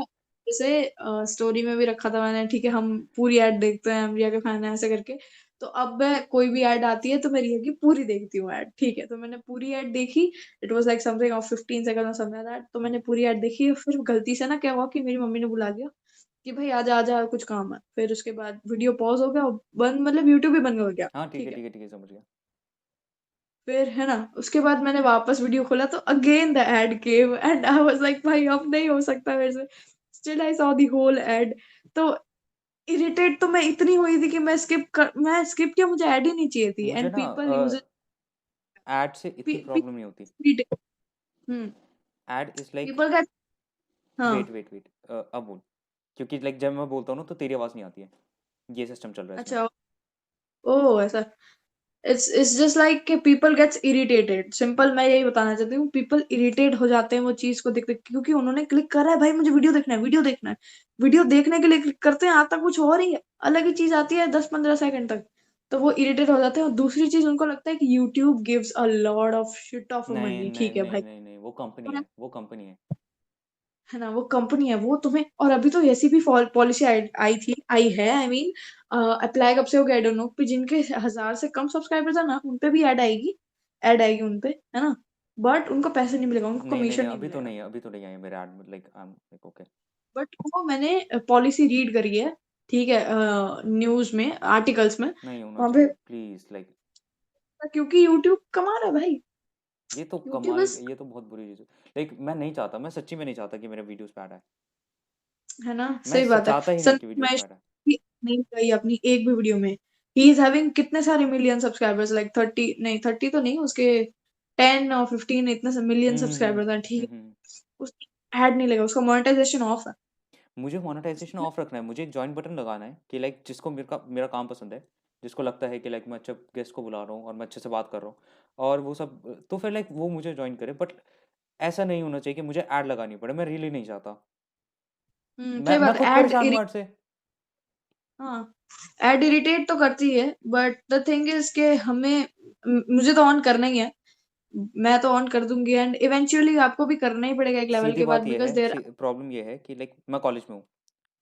जैसे स्टोरी में भी रखा था मैंने, ठीक है, हम पूरी ऐड देखते हैं, हम रिया के फैन है, ऐसे करके. तो अब मैं कोई भी ऐड आती है तो मैं रिया की पूरी देखती हूँ ऐड. ठीक है, तो मैंने पूरी ऐड देखी. It was like something of 15 second और समथिंग लाइक दैट. तो मैंने पूरी ऐड देखी. फिर गलती से ना क्या हुआ कि मेरी मम्मी ने बुला दिया कि भाई आजा आजा, कुछ काम है. फिर उसके बाद वीडियो पॉज हो गया और बंद, मतलब यूट्यूब भी बंद हो गया. हाँ ठीक है ठीक है. ठीक है ठीक है, समझ गया. फिर है ना, उसके बाद मैंने वापस वीडियो खोला तो again the ad came and I was like भाई अब नहीं हो सकता मेरे से. Still I saw the whole ad. तो इरिटेट तो मैं इतनी हुई थी कि मैं स्किप किया, मुझे ऐड ही नहीं चाहिए थी. मुझे एंड ना पीपल यूज एड से इतनी प्रॉब्लम नहीं होती. It. Hmm. Ad is like people का. वेट हाँ. वेट वेट अब बोल, क्योंकि लाइक जब मैं बोलता हूँ ना तो तेरी आवाज नहीं आती है, ये सिस्टम चल रहा है इसमें. अच्छा. ओ ऐसा. इट्स जस्ट लाइक कि पीपल गेट्स इरिटेटेड. सिंपल मैं यही बताना चाहती हूँ, पीपल इरिटेट हो जाते हैं वो चीज को देख देख के, क्योंकि उन्होंने क्लिक करा है भाई मुझे वीडियो देखना है, वीडियो देखना है. वीडियो देखने के लिए क्लिक करते हैं, आता कुछ और ही है, अलग ही चीज आती है 10-15 सेकंड तक. तो वो इरिटेट हो जाते हैं। और दूसरी चीज उनको लगता है कि YouTube gives a lot of shit of नहीं मनी। नहीं ठीक है नहीं भाई, नहीं नहीं, वो कंपनी है, वो कंपनी है। है ना, वो कंपनी है, वो तुम्हें। और अभी तो ऐसी भी पॉलिसी आई है, आई मीन अप्लाई कब से हो गया आई डोंट नो, पे जिनके 1000 से कम सब्सक्राइबर्स है ना, उन पे भी ऐड आएगी उन पे, है ना। बट उनको पैसे नहीं मिलेगा, उनको नहीं नहीं कमीशन नहीं, नहीं अभी तो मिलेगा। नहीं है, अभी तो नहीं है मेरे ऐड में, like I am like okay. But वो मैंने पॉलिसी रीड करी है, ठीक है, न्यूज में, आर्टिकल्स में, नहीं होना वहां पे। चाहिए प्लीज, लाइक क्योंकि यूट्यूब कमा रहा है भाई। ये तो यूट्यूब कमाल, इज, ये तो बहुत बुरी चीज है। लाइक मैं नहीं चाहता, मैं सच्ची में नहीं चाहता कि मेरे वीडियोस पे ऐड आए। है ना, मैं सही बात है। चाहता ही नहीं कि संदीप वीडियोस पे महेश ऐड आए। की नहीं गई अपनी एक भी वीडियो में। ही इज हैविंग कितने सारे मिलियन सब्सक्राइबर्स, लाइक 30, नहीं 30 तो नहीं, उसके 10 और 15 इतने मिलियन सब्सक्राइबर्स हैं, ठीक हम्म। है। उसकी ऐड नहीं लगा, उसका मोनेटाइजेशन ऑफ है। मुझे मोनेटाइजेशन ऑफ रखना है, मुझे एक जॉइन बटन लगाना है कि लाइक जिसको मेरा काम पसंद है, जिसको लगता है कि लाइक मैं अच्छा गेस्ट को बुला रहा हूँ और मैं अच्छे से बात कर रहा हूँ और वो सब, तो फिर लाइक वो मुझे ज्वाइन करे। बट ऐसा नहीं होना चाहिए कि मुझे ऐड लगानी पड़े, मैं रियली नहीं चाहता। मैं सही मैं बात खुद है। परेशान हूँ ऐड से। हाँ, ऐड इरिटेट तो करती है, बट द थिंग इज के हमें, मुझे तो ऑन करना ही है। मैं तो ऑन कर दूंगी, एंड इवेंचुअली आपको भी करना ही पड़ेगा एक लेवल सीधी के बाद, बात ये बिकॉज है, देर। प्रॉब्लम ये है कि लाइक मैं कॉलेज में हूँ,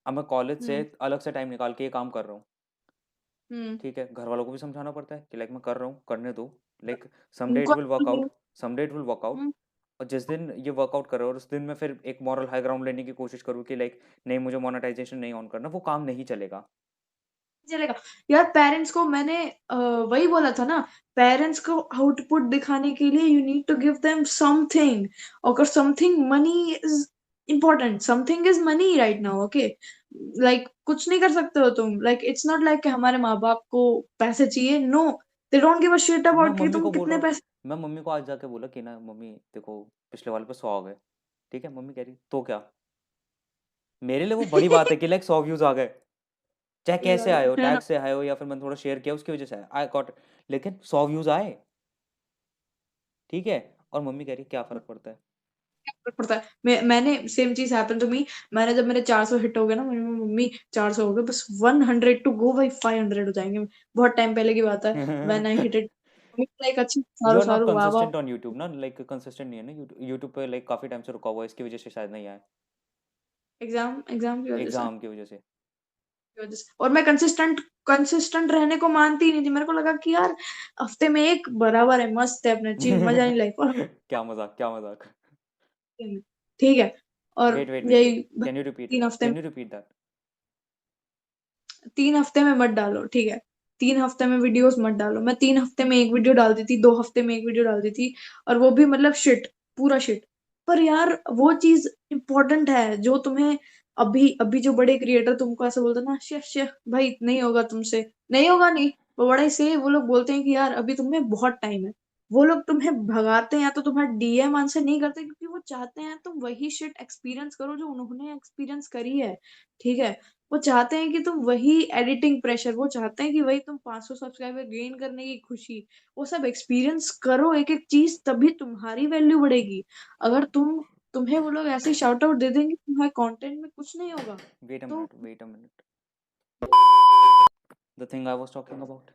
अब मैं कॉलेज से हम्म अलग से टाइम निकाल के ये काम कर रहा हूँ। हम्म ठीक है, घर वालों को भी समझाना पड़ता है कि लाइक मैं कर रहा हूँ, करने दो। लाइक सम डे इट उनको will work out, some day it will work out. Hmm, और जिस दिन ये वर्कआउट करो और उस दिन मैं फिर एक मॉरल हाई ग्राउंड लेने की कोशिश करूँ कि लाइक नहीं, मुझे मोनेटाइजेशन नहीं ऑन करना, वो काम नहीं चलेगा। चलेगा। यार पेरेंट्स को मैंने वही बोला था ना, पेरेंट्स को आउटपुट दिखाने के लिए you need to give them something. अगर something money is important, something is money right now, okay. Like कुछ नहीं कर सकते हो तुम, लाइक इट्स नॉट लाइक कि हमारे माँ बाप को पैसे चाहिए, no, they don't give a shit मैं अबाउट कि मम्मी तुम को बोल रहा कितने हूँ, पैसे। मैं मम्मी को आज जाके बोला कि ना मम्मी देखो, पिछले वाले पे 100 आ गए। ठीक है, मम्मी कह रही तो क्या, मेरे लिए वो बड़ी बात है कि लाइक 100 व्यूज आ गए, चाहे सही कैसे बात आए हो, है ना। टैग से आए हो या फिर मैंने थोड़ा शेयर किया उसकी वजह से आए, आई गॉट। लेकिन 100 व्यूज आए, ठीक है। और मम्मी कह रही क्या फर्क पड़ता है। फर्क पड़ता है। मैंने सेम चीज हैपन टू मी। मैंने जब मेरे 400 हिट हो गए ना, मेरी मम्मी 400 हो गए, बस 100 टू गो, भाई 500 हो जाएंगे। बहुत टाइम पहले की बात है, when I hit it, like अच्छी, यू सारो आर नॉट सारो वाह वाह। कंसिस्टेंट ऑन यूट्यूब ना, लाइक कंसिस्टेंट नहीं है ना यूट्यूब पे, लाइक काफी टाइम से रुका हुआ है, इसकी वजह से शायद नहीं आया। एग्जाम की वजह से, एग्जाम की वजह से। और मैं कंसिस्टेंट कंसिस्टेंट रहने को मानती ही नहीं थी। मेरे को लगा कि यार हफ्ते में एक बराबर है, मस्त है, अपने चिल, मजा नहीं लाइफ। और क्या मजाक, क्या मजाक। हफ्ते में, ठीक है। और वेट वेट वेट यही वेट, भाई, कैन यू रिपीट, 3 हफ्ते में, कैन यू रिपीट दैट। 3 हफ्ते में मत डालो, ठीक है। 3 हफ्ते में वीडियोस मत डालो। मैं 3 हफ्ते में एक वीडियो डालती थी, 2 हफ्ते में एक वीडियो डालती थी, और वो भी मतलब शिट, पूरा शिट। पर यार वो चीज इम्पोर्टेंट है जो तुम्हें, अभी अभी जो बड़े क्रिएटर तुमको ऐसे बोलते हैं ना, शेफ शेफ भाई नहीं होगा तुमसे, नहीं होगा, नहीं। वो बड़ा ही से वो लोग बोलते हैं कि यार अभी तुम्हें बहुत टाइम है। वो लोग तुम्हें भगाते हैं या तो तुम्हारा डीएम आंसर नहीं करते, क्योंकि वो चाहते हैं तुम वही शिट एक्सपीरियंस करो जो उन्होंने एक्सपीरियंस करी है, ठीक है। वो चाहते हैं कि तुम वही एडिटिंग प्रेशर, वो चाहते हैं कि वही तुम 500 सब्सक्राइबर गेन करने की खुशी, वो सब एक्सपीरियंस करो एक एक चीज, तभी तुम्हारी वैल्यू बढ़ेगी। अगर तुम्हें वो लोग ऐसे ही शाउट आउट दे देंगे, तुम्हारे कंटेंट में कुछ नहीं होगा। वेट अ तो minute, wait a minute, the thing I was talking about.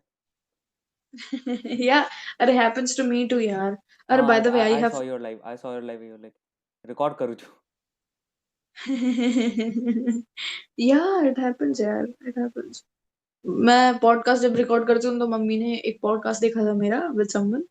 या, अरे हैपेंस टू मी टू यार। अरे बाय हाँ, the way I I have saw your live, I saw your live, you like record करूँ छू। या, it happens यार, it happens. मैं पॉडकास्ट जब रिकॉर्ड करती हूँ तो मम्मी ने एक पॉडकास्ट देखा था मेरा with someone,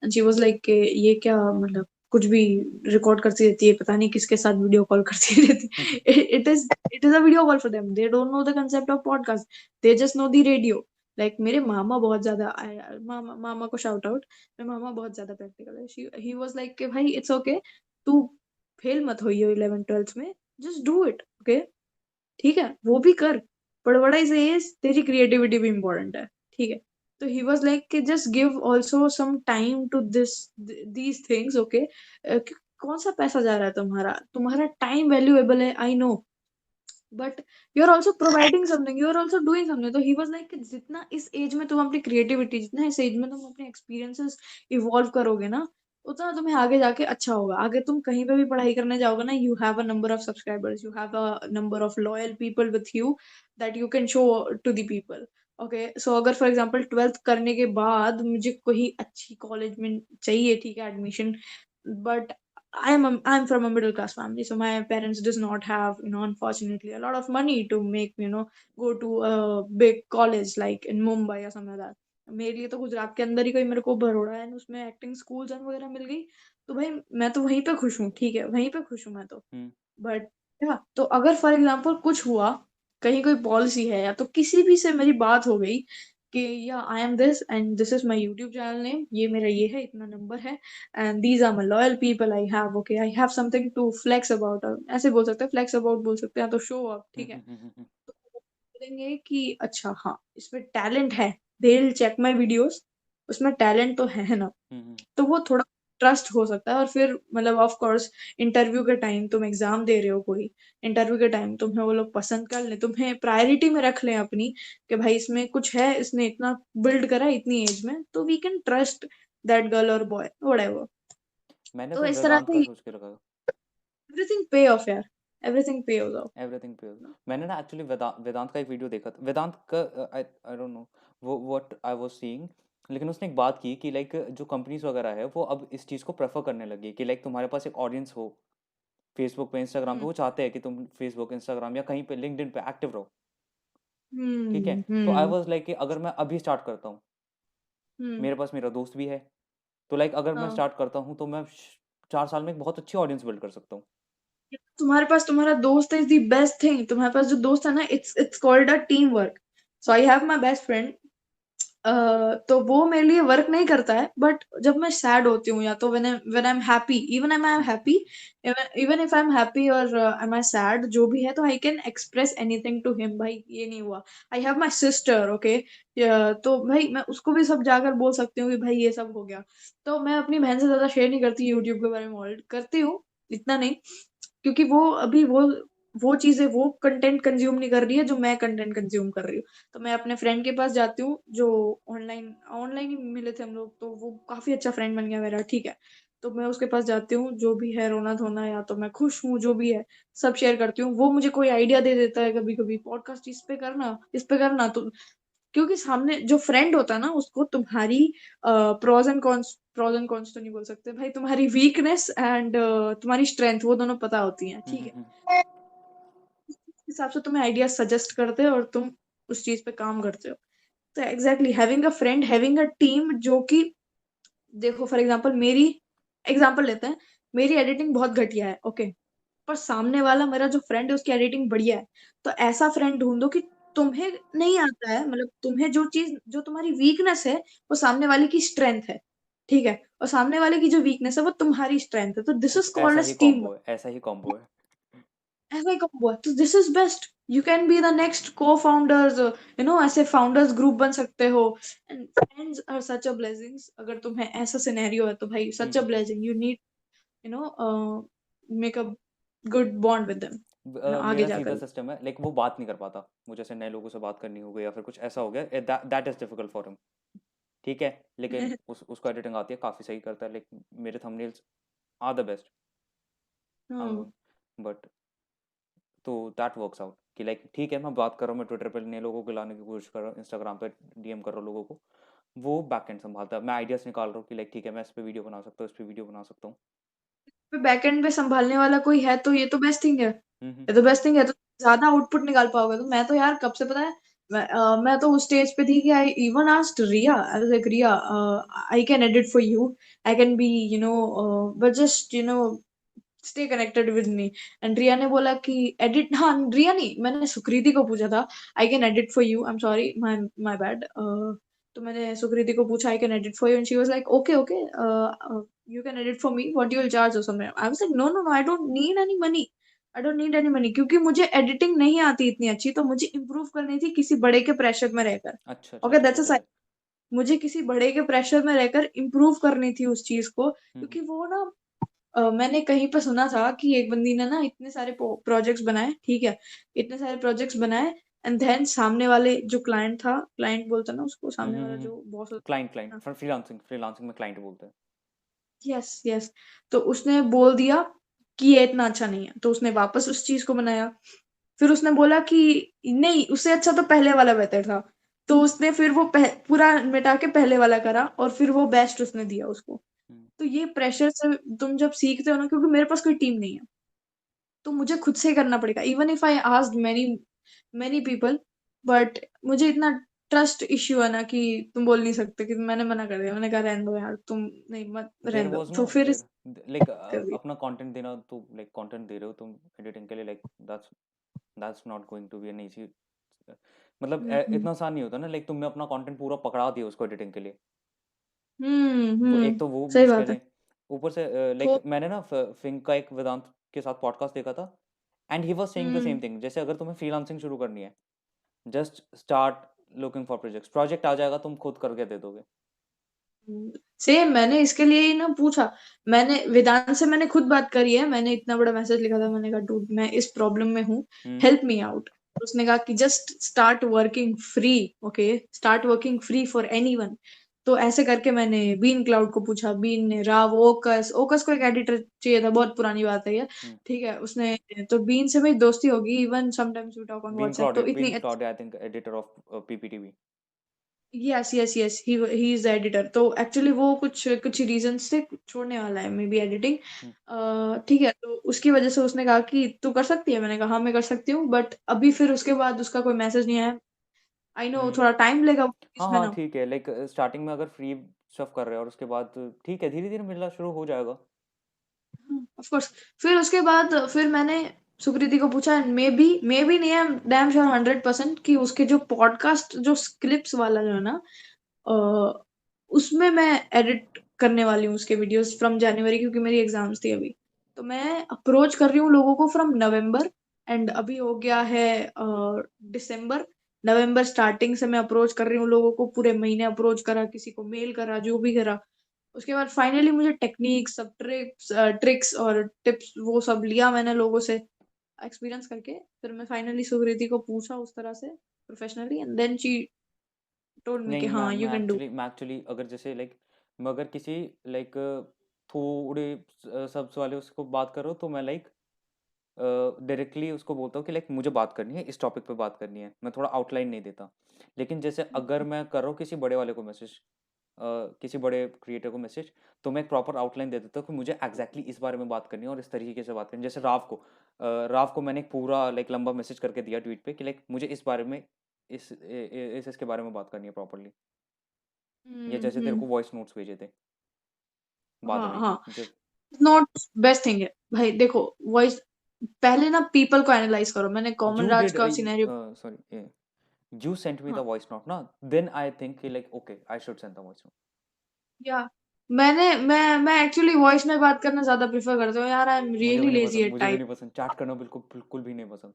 and she was like, ये क्या, मतलब कुछ भी रिकॉर्ड करती रहती है, पता नहीं किसके साथ वीडियो कॉल करती रहती है। It is a video call for them, they don't know the concept of podcast, they just know the radio. Like मेरे मामा बहुत ज्यादा, मामा मामा को शाउट आउट। मेरे मामा बहुत ज्यादा प्रैक्टिकल है। ही वाज लाइक कि भाई इट्स ओके, तू फेल मत होइयो 11th 12th में, जस्ट डू इट, ओके, ठीक है, वो भी कर। पर व्हाट आई से इज तेरी क्रिएटिविटी भी इम्पोर्टेंट है, ठीक है। तो ही वाज लाइक कि just give also some time to these things, okay. कौन सा पैसा जा रहा है तुम्हारा, तुम्हारा टाइम वैल्यूएबल है, I know, but you are also providing something, you are also doing something. तो ही वाज लाइक जितना इस एज में तुम अपनी क्रिएटिविटी, जितना इस एज में तुम अपने एक्सपीरियंसेस इवॉल्व करोगे ना, उतना तुम्हें आगे जाके अच्छा होगा। आगे तुम कहीं पे भी पढ़ाई करने जाओगे ना, you have a number of subscribers, you have a number of loyal people with you, that you can show to the people. Okay, so अगर फॉर एग्जांपल 12th करने के बाद मुझे कोई अच्छी कॉलेज में चाहिए, ठीक है, admission, but I am from a middle class family, so my parents does not have, unfortunately a lot of money to make go to a big college like in Mumbai या समथिंग लाइक दैट। मेरे लिए तो गुजरात के अंदर ही कोई मेरे को Baroda and उसमें एक्टिंग स्कूल्स एंड वगैरह मिल गई, तो भाई मैं तो वहीं पे खुश हूँ, ठीक है, वहीं पे खुश हूँ मैं तो। हुँ। बट तो अगर फॉर एग्जांपल कुछ हुआ, कहीं कोई पॉलिसी है या तो किसी भी से मेरी बात हो गई कि या I am this and this is my YouTube channel name, ये मेरा ये है, इतना नंबर है, and these are my loyal people I have, okay, I have something to flex about, ऐसे बोल सकते हैं, फ्लेक्स अबाउट बोल सकते हैं, तो शो अप, हुँ, ठीक है। हुँ, हुँ, हुँ, हुँ। तो वो बोलेंगे कि अच्छा हाँ, इसमें टैलेंट है, they will check my videos, उसमें टैलेंट तो है ना, हुँ, हुँ। तो वो थोड़ा ट्रस्ट हो सकता है। और फिर मतलब ऑफ कोर्स इंटरव्यू के टाइम तुम एग्जाम दे रहे हो, कोई इंटरव्यू के टाइम तुम्हें वो लोग पसंद कर ले, तुम्हें प्रायोरिटी में रख लें अपनी, कि भाई इसमें कुछ है, इसने इतना बिल्ड करा है इतनी एज में, तो we can trust that girl और बॉय व्हाटएवर। मैंने तो तो इस तरह वेदांत का से सोच के रखा है। एवरीथिंग पे ऑफ यार, एवरीथिंग पे ऑफ। एवरीथिंग पे मैंने ना एक्चुअली वेदांत का एक वीडियो देखा था। वेदांत का आई आई डोंट नो वो व्हाट आई वाज सीइंग, लेकिन उसने एक बात की कि लाइक जो कंपनीज वगैरह है वो अब इस चीज़ को प्रेफर करने लगी है कि लाइक तुम्हारे पास एक ऑडियंस हो फेसबुक पे, इंस्टाग्राम पे। हम्म वो चाहते हैं कि तुम फेसबुक, इंस्टाग्राम या कहीं पे लिंक्डइन पे एक्टिव रहो। ठीक है, हम्म तो आई हम्म वाज लाइक कि अगर मैं अभी स्टार्ट करता हूँ, हम्म मेरे पास मेरा दोस्त भी है, तो लाइक अगर मैं हाँ, स्टार्ट करता हूँ तो मैं 4 साल में एक बहुत अच्छी ऑडियंस बिल्ड कर सकता हूँ। तुम्हारे पास तुम्हारा दोस्त इज द बेस्ट थिंग, तुम्हारे पास जो दोस्त है ना, it's called a team work. So I have my best friend, तो वो मेरे लिए वर्क नहीं करता है, बट जब मैं सैड होती हूँ या तो when I am happy, even I am hmm, happy, even if I am happy और आई एम सैड, जो भी है, तो I can express anything to him, भाई ये नहीं हुआ। I have my sister, okay, तो भाई मैं उसको भी सब जाकर बोल सकती हूँ कि भाई ये सब हो गया। तो मैं अपनी बहन से ज्यादा शेयर नहीं करती यूट्यूब के बारे में, ऑल्ट करती हूँ, इतना नहीं, क्योंकि वो अभी वो चीजें, वो कंटेंट कंज्यूम नहीं कर रही है जो मैं कंटेंट कंज्यूम कर रही हूँ। तो मैं अपने फ्रेंड के पास जाती हूँ, जो ऑनलाइन ऑनलाइन ही मिले थे हम लोग, तो वो काफी अच्छा फ्रेंड बन गया मेरा, ठीक है। तो मैं उसके पास जाती हूँ, जो भी है रोना धोना या तो मैं खुश हूँ, जो भी है सब शेयर करती हूँ। वो मुझे कोई आइडिया दे देता है कभी कभी, पॉडकास्ट इस पे करना, तो क्योंकि सामने जो फ्रेंड होता है ना, उसको तुम्हारी प्रोज एंड कॉन्स तो नहीं बोल सकते भाई, तुम्हारी वीकनेस एंड तुम्हारी स्ट्रेंथ, वो दोनों पता होती हैं, हम्म, ठीक हम्म, है। हम्म, उस हिसाब से तुम्हें आइडिया सजेस्ट करते हो और तुम उस चीज पे काम करते हो। तो exactly having a friend, having a team, जो कि देखो फॉर एग्जांपल मेरी एग्जांपल लेते हैं, मेरी एडिटिंग बहुत घटिया है, ओके, पर सामने वाला मेरा जो फ्रेंड है उसकी एडिटिंग बढ़िया है, तो ऐसा फ्रेंड ढूंढो कि तुम्हें नहीं आता है, मतलब तुम्हें जो चीज, जो तुम्हारी वीकनेस है, वो सामने वाले की स्ट्रेंथ है, ठीक है, और सामने वाले की जो वीकनेस है वो तुम्हारी स्ट्रेंथ है, तो दिस इज कॉल्ड ऐसा एज ही टीम कॉम्बो वर्क। है, ऐसा ही कॉम्बो है। ऐसा ही कॉम्बो है, तो this is best. You can be the next cofounders, ऐसे फाउंडर्स ग्रुप बन सकते हो। And friends are such a blessings, अगर तुम्हें ऐसा सिनेरियो है तो भाई hmm, such a blessing, you need you know make a good bond with them, आगे मेरा सीधा जाकर। सिस्टम है, लाइक वो बात नहीं कर पाता, मुझे ऐसे नए लोगों से बात करनी हो गई या फिर कुछ ऐसा हो गया, that is difficult for him. ठीक है, लेकिन उसको एडिटिंग आती है, काफ़ी सही करता है, लाइक मेरे thumbnails are the best. Hmm but तो दैट वर्क्स आउट कि लाइक ठीक है, मैं बात कर रहा हूँ, मैं ट्विटर पर नए लोगों को लाने की कोशिश कर रहा हूँ, इंस्टाग्राम पे डीएम कर रहा हूँ लोगों को, वो बैक एंड संभालता है। मैं आइडियाज़ निकाल रहा हूँ कि लाइक ठीक है, मैं इस पे वीडियो बना सकता हूँ, इस पे वीडियो बना सकता हूँ। बैकएंड पे संभालने वाला कोई है तो ये तो बेस्ट थिंग है, हम्म, हम्म, ये तो बेस्ट थिंग है, तो ज्यादा आउटपुट निकाल पाओगे। तो मैं तो यार कब से पता है, मैं तो उस स्टेज पे थी कि I even asked Riya, I was like Riya, I can edit for you, I can be but just stay connected with me. And Riya ने बोला कि एडिट, हाँ रिया नहीं, मैंने सुकृति को पूछा था, आई can edit for you, I am sorry, my my bad. तो मैंने सुकृति को पूछा आई can edit for you, and she was like okay okay, you can edit for me, what you will charge or something. I was like no no no, I don't need any money, I don't need any money, क्योंकि मुझे editing नहीं आती इतनी अच्छी, तो मुझे improve करनी थी किसी बड़े के प्रेशर में रहकर। अच्छा अच्छा ओके अच्छा अच्छा दैट्स अच्छा अ, अच्छा। मुझे किसी बड़े के प्रेशर में रहकर इम्प्रूव करनी थी उस चीज को, हम्म, क्योंकि वो ना मैंने कहीं पर सुना था कि एक बंदी ने ना इतने सारे प्रोजेक्ट्स बनाए, ठीक है, इतने सारे प्रोजेक्ट्स बनाए, एंड देन सामने वाले जो क्लाइंट था, क्लाइंट बोलते हैं ना उसको, सामने वाला जो बॉस क्लाइंट होता क्लाइंट है, फ्रीलांसिंग फ्रीलांसिंग में क्लाइंट बोलते हैं। यस यस, तो उसने बोल दिया कि ये इतना अच्छा नहीं है, तो उसने वापस उस चीज को बनाया। फिर उसने बोला कि नहीं, उससे अच्छा तो पहले वाला बेहतर था। तो उसने फिर वो पूरा मिटा के पहले वाला करा और फिर वो बेस्ट उसने दिया उसको। हम्म, तो ये प्रेशर से तुम जब सीखते हो ना, क्योंकि मेरे पास कोई टीम नहीं है, तो मुझे खुद से करना पड़ेगा। Even if I asked many many people, but मुझे इतना ट्रस्ट इश्यू है ना कि तुम बोल नहीं सकते कि मैंने मना कर दिया, मैंने कहा रहने दो यार, तुम नहीं, मत देर रहने दो, वॉज नो तो फिर देर लाइक कर दिया। अपना कंटेंट देना, तो लाइक कंटेंट दे रहे हो तुम एडिटिंग के लिए, like that's not going to be an easy, मतलब हम्म इतना आसान नहीं होता ना, लाइक तुमने अपना कंटेंट पूरा पकड़ा दिया उसको एडिटिंग के लिए, वो हम्म, एक तो वो सही मुश्किल बात है। है। ऊपर से लाइक तो मैंने ना फिंक का एक वेदांत के साथ पॉडकास्ट देखा था, and he was saying the hmm same thing, जैसे अगर तुम्हें फ्रीलांसिंग शुरू करनी है, just start looking for projects, project आ जाएगा, तुम खुद करके दे दोगे। सेम, मैंने इसके लिए ही ना पूछा। मैंने वेदांत से मैंने खुद बात करी है, मैंने इतना बड़ा मैसेज लिखा था, मैंने कहा डूड मैं इस प्रॉब्लम में हूँ, हम्म हेल्प मी आउट। उसने कहा कि just start working free, okay, start working free for anyone. तो ऐसे करके मैंने बीन क्लाउड को पूछा, बीन ने, राव, ओकस, ओकस को एक एडिटर चाहिए था, बहुत पुरानी बात है ये, हम्म ठीक है, उसने, तो बीन से मेरी दोस्ती होगी, even sometimes we talk on WhatsApp, तो इतनी बीन क्लाउड I think editor of PPTV. Yes yes yes, he is the editor. तो एक्चुअली वो कुछ कुछ रीजन से छोड़ने वाला है मे बी एडिटिंग, ठीक है, तो उसकी वजह से उसने कहा कि तू कर सकती है, मैंने कहा हाँ मैं कर सकती हूँ, बट अभी फिर उसके बाद उसका कोई मैसेज नहीं आया। आई नो हम्म थोड़ा टाइम लगेगा हाँ इसमें हाँ ना। ठीक है, लाइक स्टार्टिंग में अगर फ्री स्टफ कर रहे हो और उसके बाद ठीक है, धीरे धीरे मिलना शुरू हो जाएगा। Of course. फिर उसके बाद फिर मैंने सुकृति को पूछा, मे बी नहीं, आई एम डैम श्योर 100% कि उसके जो पॉडकास्ट जो क्लिप्स वाला जो है ना, अ, उसमें मैं एडिट करने वाली हूँ उसके वीडियोस फ्रॉम जनवरी, क्योंकि मेरी एग्जाम्स थी अभी। तो मैं अप्रोच कर रही हूँ लोगों को फ्रॉम नवंबर, एंड अभी हो गया है दिसंबर। नवंबर स्टार्टिंग से मैं अप्रोच कर रही हूँ लोगों को, पूरे महीने अप्रोच करा, किसी को मेल करा, जो भी करा। उसके बाद फाइनली मुझे टेक्निक्स, सब ट्रिक्स और टिप्स वो सब लिया मैंने लोगों से एक्सपीरियंस करके। फिर मैं फाइनली सुकृति को पूछा उस तरह से professionally, and then she told me कि नहीं, हाँ यू कैन डू। मैं एक्चुअली अगर जैसे लाइक मैं अगर किसी लाइक थोड़े सब्स वाले उसको बात करो, तो मैं लाइक डायरेक्टली उसको बोलता हूँ कि लाइक मुझे बात करनी है, इस टॉपिक पे बात करनी है, मैं थोड़ा आउटलाइन नहीं देता। लेकिन जैसे अगर मैं कर रहा हूँ किसी बड़े वाले को मैसेज, किसी बड़े क्रिएटर को मैसेज, तो मैं एक प्रॉपर आउटलाइन दे देता हूँ कि मुझे एग्जैक्टली इस बारे में बात करनी है और इस तरीके से बात करनी है। जैसे राव को मैंने एक पूरा लाइक लंबा मैसेज करके दिया ट्वीट पे कि लाइक मुझे इस बारे में इसके बारे में बात करनी है प्रॉपरली, या जैसे तेरे हम्म, को वॉइस नोट्स भेजे थे बाद हाँ में हाँ, जब नॉट बेस्ट थिंग है भाई। देखो वॉइस, पहले ना पीपल को एनालाइज करो। मैंने कॉमन यू राज डिड का scenario, sorry you sent me the हाँ, voice note ना, then I think कि like okay I should send the voice note। या मैं एक्चुअली वॉइस में बात करना ज्यादा प्रेफर करती हूँ यार, I am really lazy at मुझे भी टाइप। नहीं पसंद, चैट करना बिल्कुल बिल्कुल भी नहीं पसंद।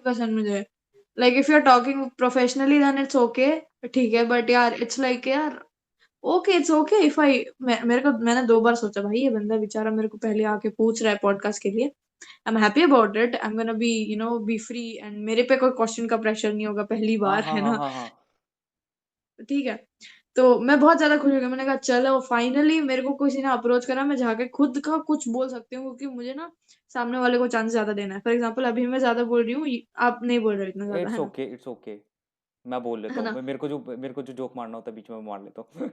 पसंद मुझे, like if you are talking professionally then it's okay, ठीक है, बट यार इट्स लाइक यार, okay it's okay if I, मेरे को, मैंने 2 बार सोचा भाई ये बंदा बेचारा मेरे को पहले आके पूछ रहा है पॉडकास्ट के लिए, आई am happy about it, I am gonna be B free, and मेरे पे कोई क्वेश्चन का प्रेशर नहीं होगा पहली हाँ बार, हाँ है हाँ ना, हाँ हाँ ठीक है। तो मैं बहुत ज्यादा खुश हो गई, मैंने कहा चलो फाइनली मेरे को किसी ने अप्रोच करा, मैं जाके खुद का कुछ बोल सकती हूँ, क्योंकि मुझे ना सामने वाले को चांस ज्यादा देना है। फॉर एग्जाम्पल अभी मैं ज्यादा बोल रही हूँ, आप नहीं बोल रहे इतना ज्यादा, है इट्स ना, ओके इट्स ओके, मैं बोल लेता है हूँ, ना। मेरे को जो जोक मारना होता है बीच में मैं मार लेता हूँ।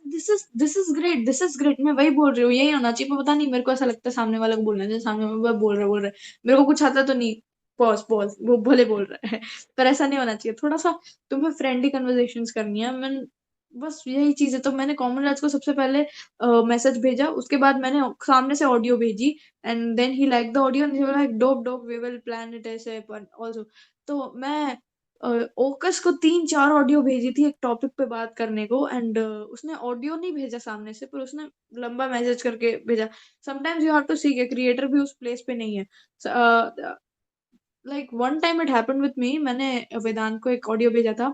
This is great, this is great, मैं वही बोल रही हूँ, यही होना चाहिए। पर पता नहीं मेरे को ऐसा लगता है सामने वाले को बोलना चाहिए, सामने वाला बोल रहा है, मेरे को कुछ आता तो नहीं, पॉज पॉज, वो भले बोल रहा है, पर ऐसा नहीं होना चाहिए। थोड़ा सा तुम्हें फ्रेंडली कन्वर्सेशंस करनी है, मैं, बस यही चीज है। तो मैंने कॉमन राज को सबसे पहले मैसेज भेजा, उसके बाद मैंने सामने से ऑडियो भेजी, and then he like the audio, and he was like dope dope, we will plan it ऐसे आल्सो। तो मैं ओकस को 3-4 ऑडियो भेजी थी एक टॉपिक पे बात करने को, एंड उसने ऑडियो नहीं भेजा सामने से, पर उसने लंबा मैसेज करके भेजा। समटाइम्स यू हैव टू सी के क्रिएटर भी उस प्लेस पे नहीं है। Like one time it happened with me, मैंने वेदांत को एक ऑडियो भेजा था,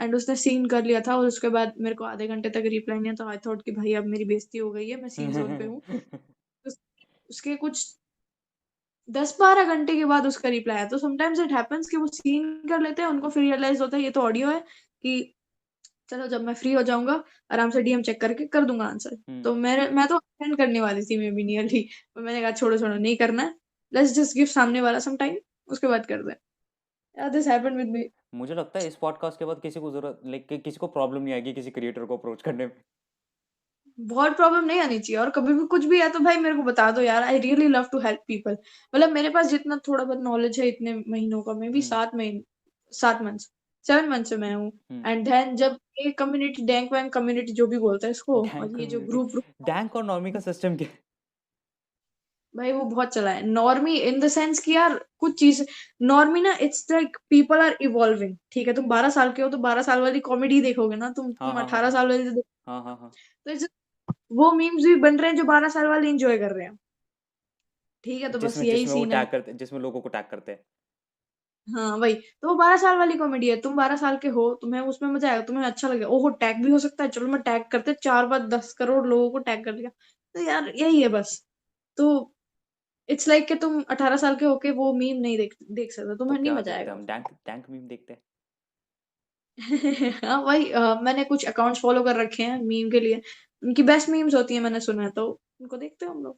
एंड उसने सीन कर लिया था, और उसके बाद मेरे को आधे घंटे तक रिप्लाई नहीं, तो आई थॉट कि भाई अब मेरी बेइज्जती हो गई है, मैं सीन जोन पे हूँ। उस, उसके कुछ 10-12 घंटे के बाद उसका रिप्लाई आया। तो समटाइम्स इट हैपेंस कि वो सीन कर लेते हैं, उनको फिर रियलाइज होता है ये तो ऑडियो है, कि चलो जब मैं फ्री हो जाऊंगा आराम से डीएम चेक करके कर दूंगा आंसर। तो मैं तो अटेंड करने वाली थी मे बी नियरली, पर मैंने कहा छोड़ो छोड़ो, नहीं करना है, लेट्स जस्ट गिव सामने वाला सम टाइम, उसके बाद कर दे। This happened with me. मुझे लगता है इस पॉडकास्ट के बाद किसी को ज़रूरत किसी को प्रॉब्लम नहीं आएगी किसी क्रिएटर को अप्रोच करने में। बहुत प्रॉब्लम नहीं आनी चाहिए, और कभी भी कुछ भी है तो भाई मेरे को बता दो यार, I really love to help people. मतलब मेरे पास जितना थोड़ा बहुत नॉलेज है इतने महीनों का, may be hmm, 7 months 7 month से मैं हूँ। हुँ। एंड देन जब ये कम्युनिटी, डैंक वैंक कम्युनिटी जो भी बोलते हैं इसको, डैंक और ये जो कम्युनिटी ग्रुप डैंक और नॉर्मी का सिस्टम क्या है? भाई वो बहुत चला है। नॉर्मी इन द सेंस कि यार कुछ चीज, नॉर्मी ना, it's like people are evolving. ठीक है, तुम 12 साल के हो तो 12 साल वाली कॉमेडी देखोगे ना, तुम हाँ, तुम हाँ, हाँ, 18 हाँ। साल वाली हाँ, हाँ, हाँ। तो वो मीम्स भी बन रहे हैं जो 12 साल वाले एंजॉय कर रहे हैं। ठीक है, तो बस जिसमें यही जिसमें वो सीन है। टैग करते जिसमें लोगों को टैग करते हैं। हाँ वही, तो वो 12 साल वाली कॉमेडी है। तुम 12 साल के हो, तुम्हें उसमें मजा आएगा, तुम्हें अच्छा लगेगा, ओहो टैग भी हो सकता है, चलो मैं टैग करते 4 5 10 करोड़ लोगों को टैग कर दिया। तो यार यही है बस। तो इट्स लाइक कि तुम 18 साल के होके वो मीम नहीं देख देख सकते, तो तुम्हें नहीं क्या मजा देखते हैं आएगा। हम? डैंक डैंक मीम देखते हैं। हाँ वही, मैंने कुछ अकाउंट्स फॉलो कर रखे हैं मीम के लिए, उनकी बेस्ट मीम्स होती है मैंने सुना है, तो उनको देखते हैं हम लोग।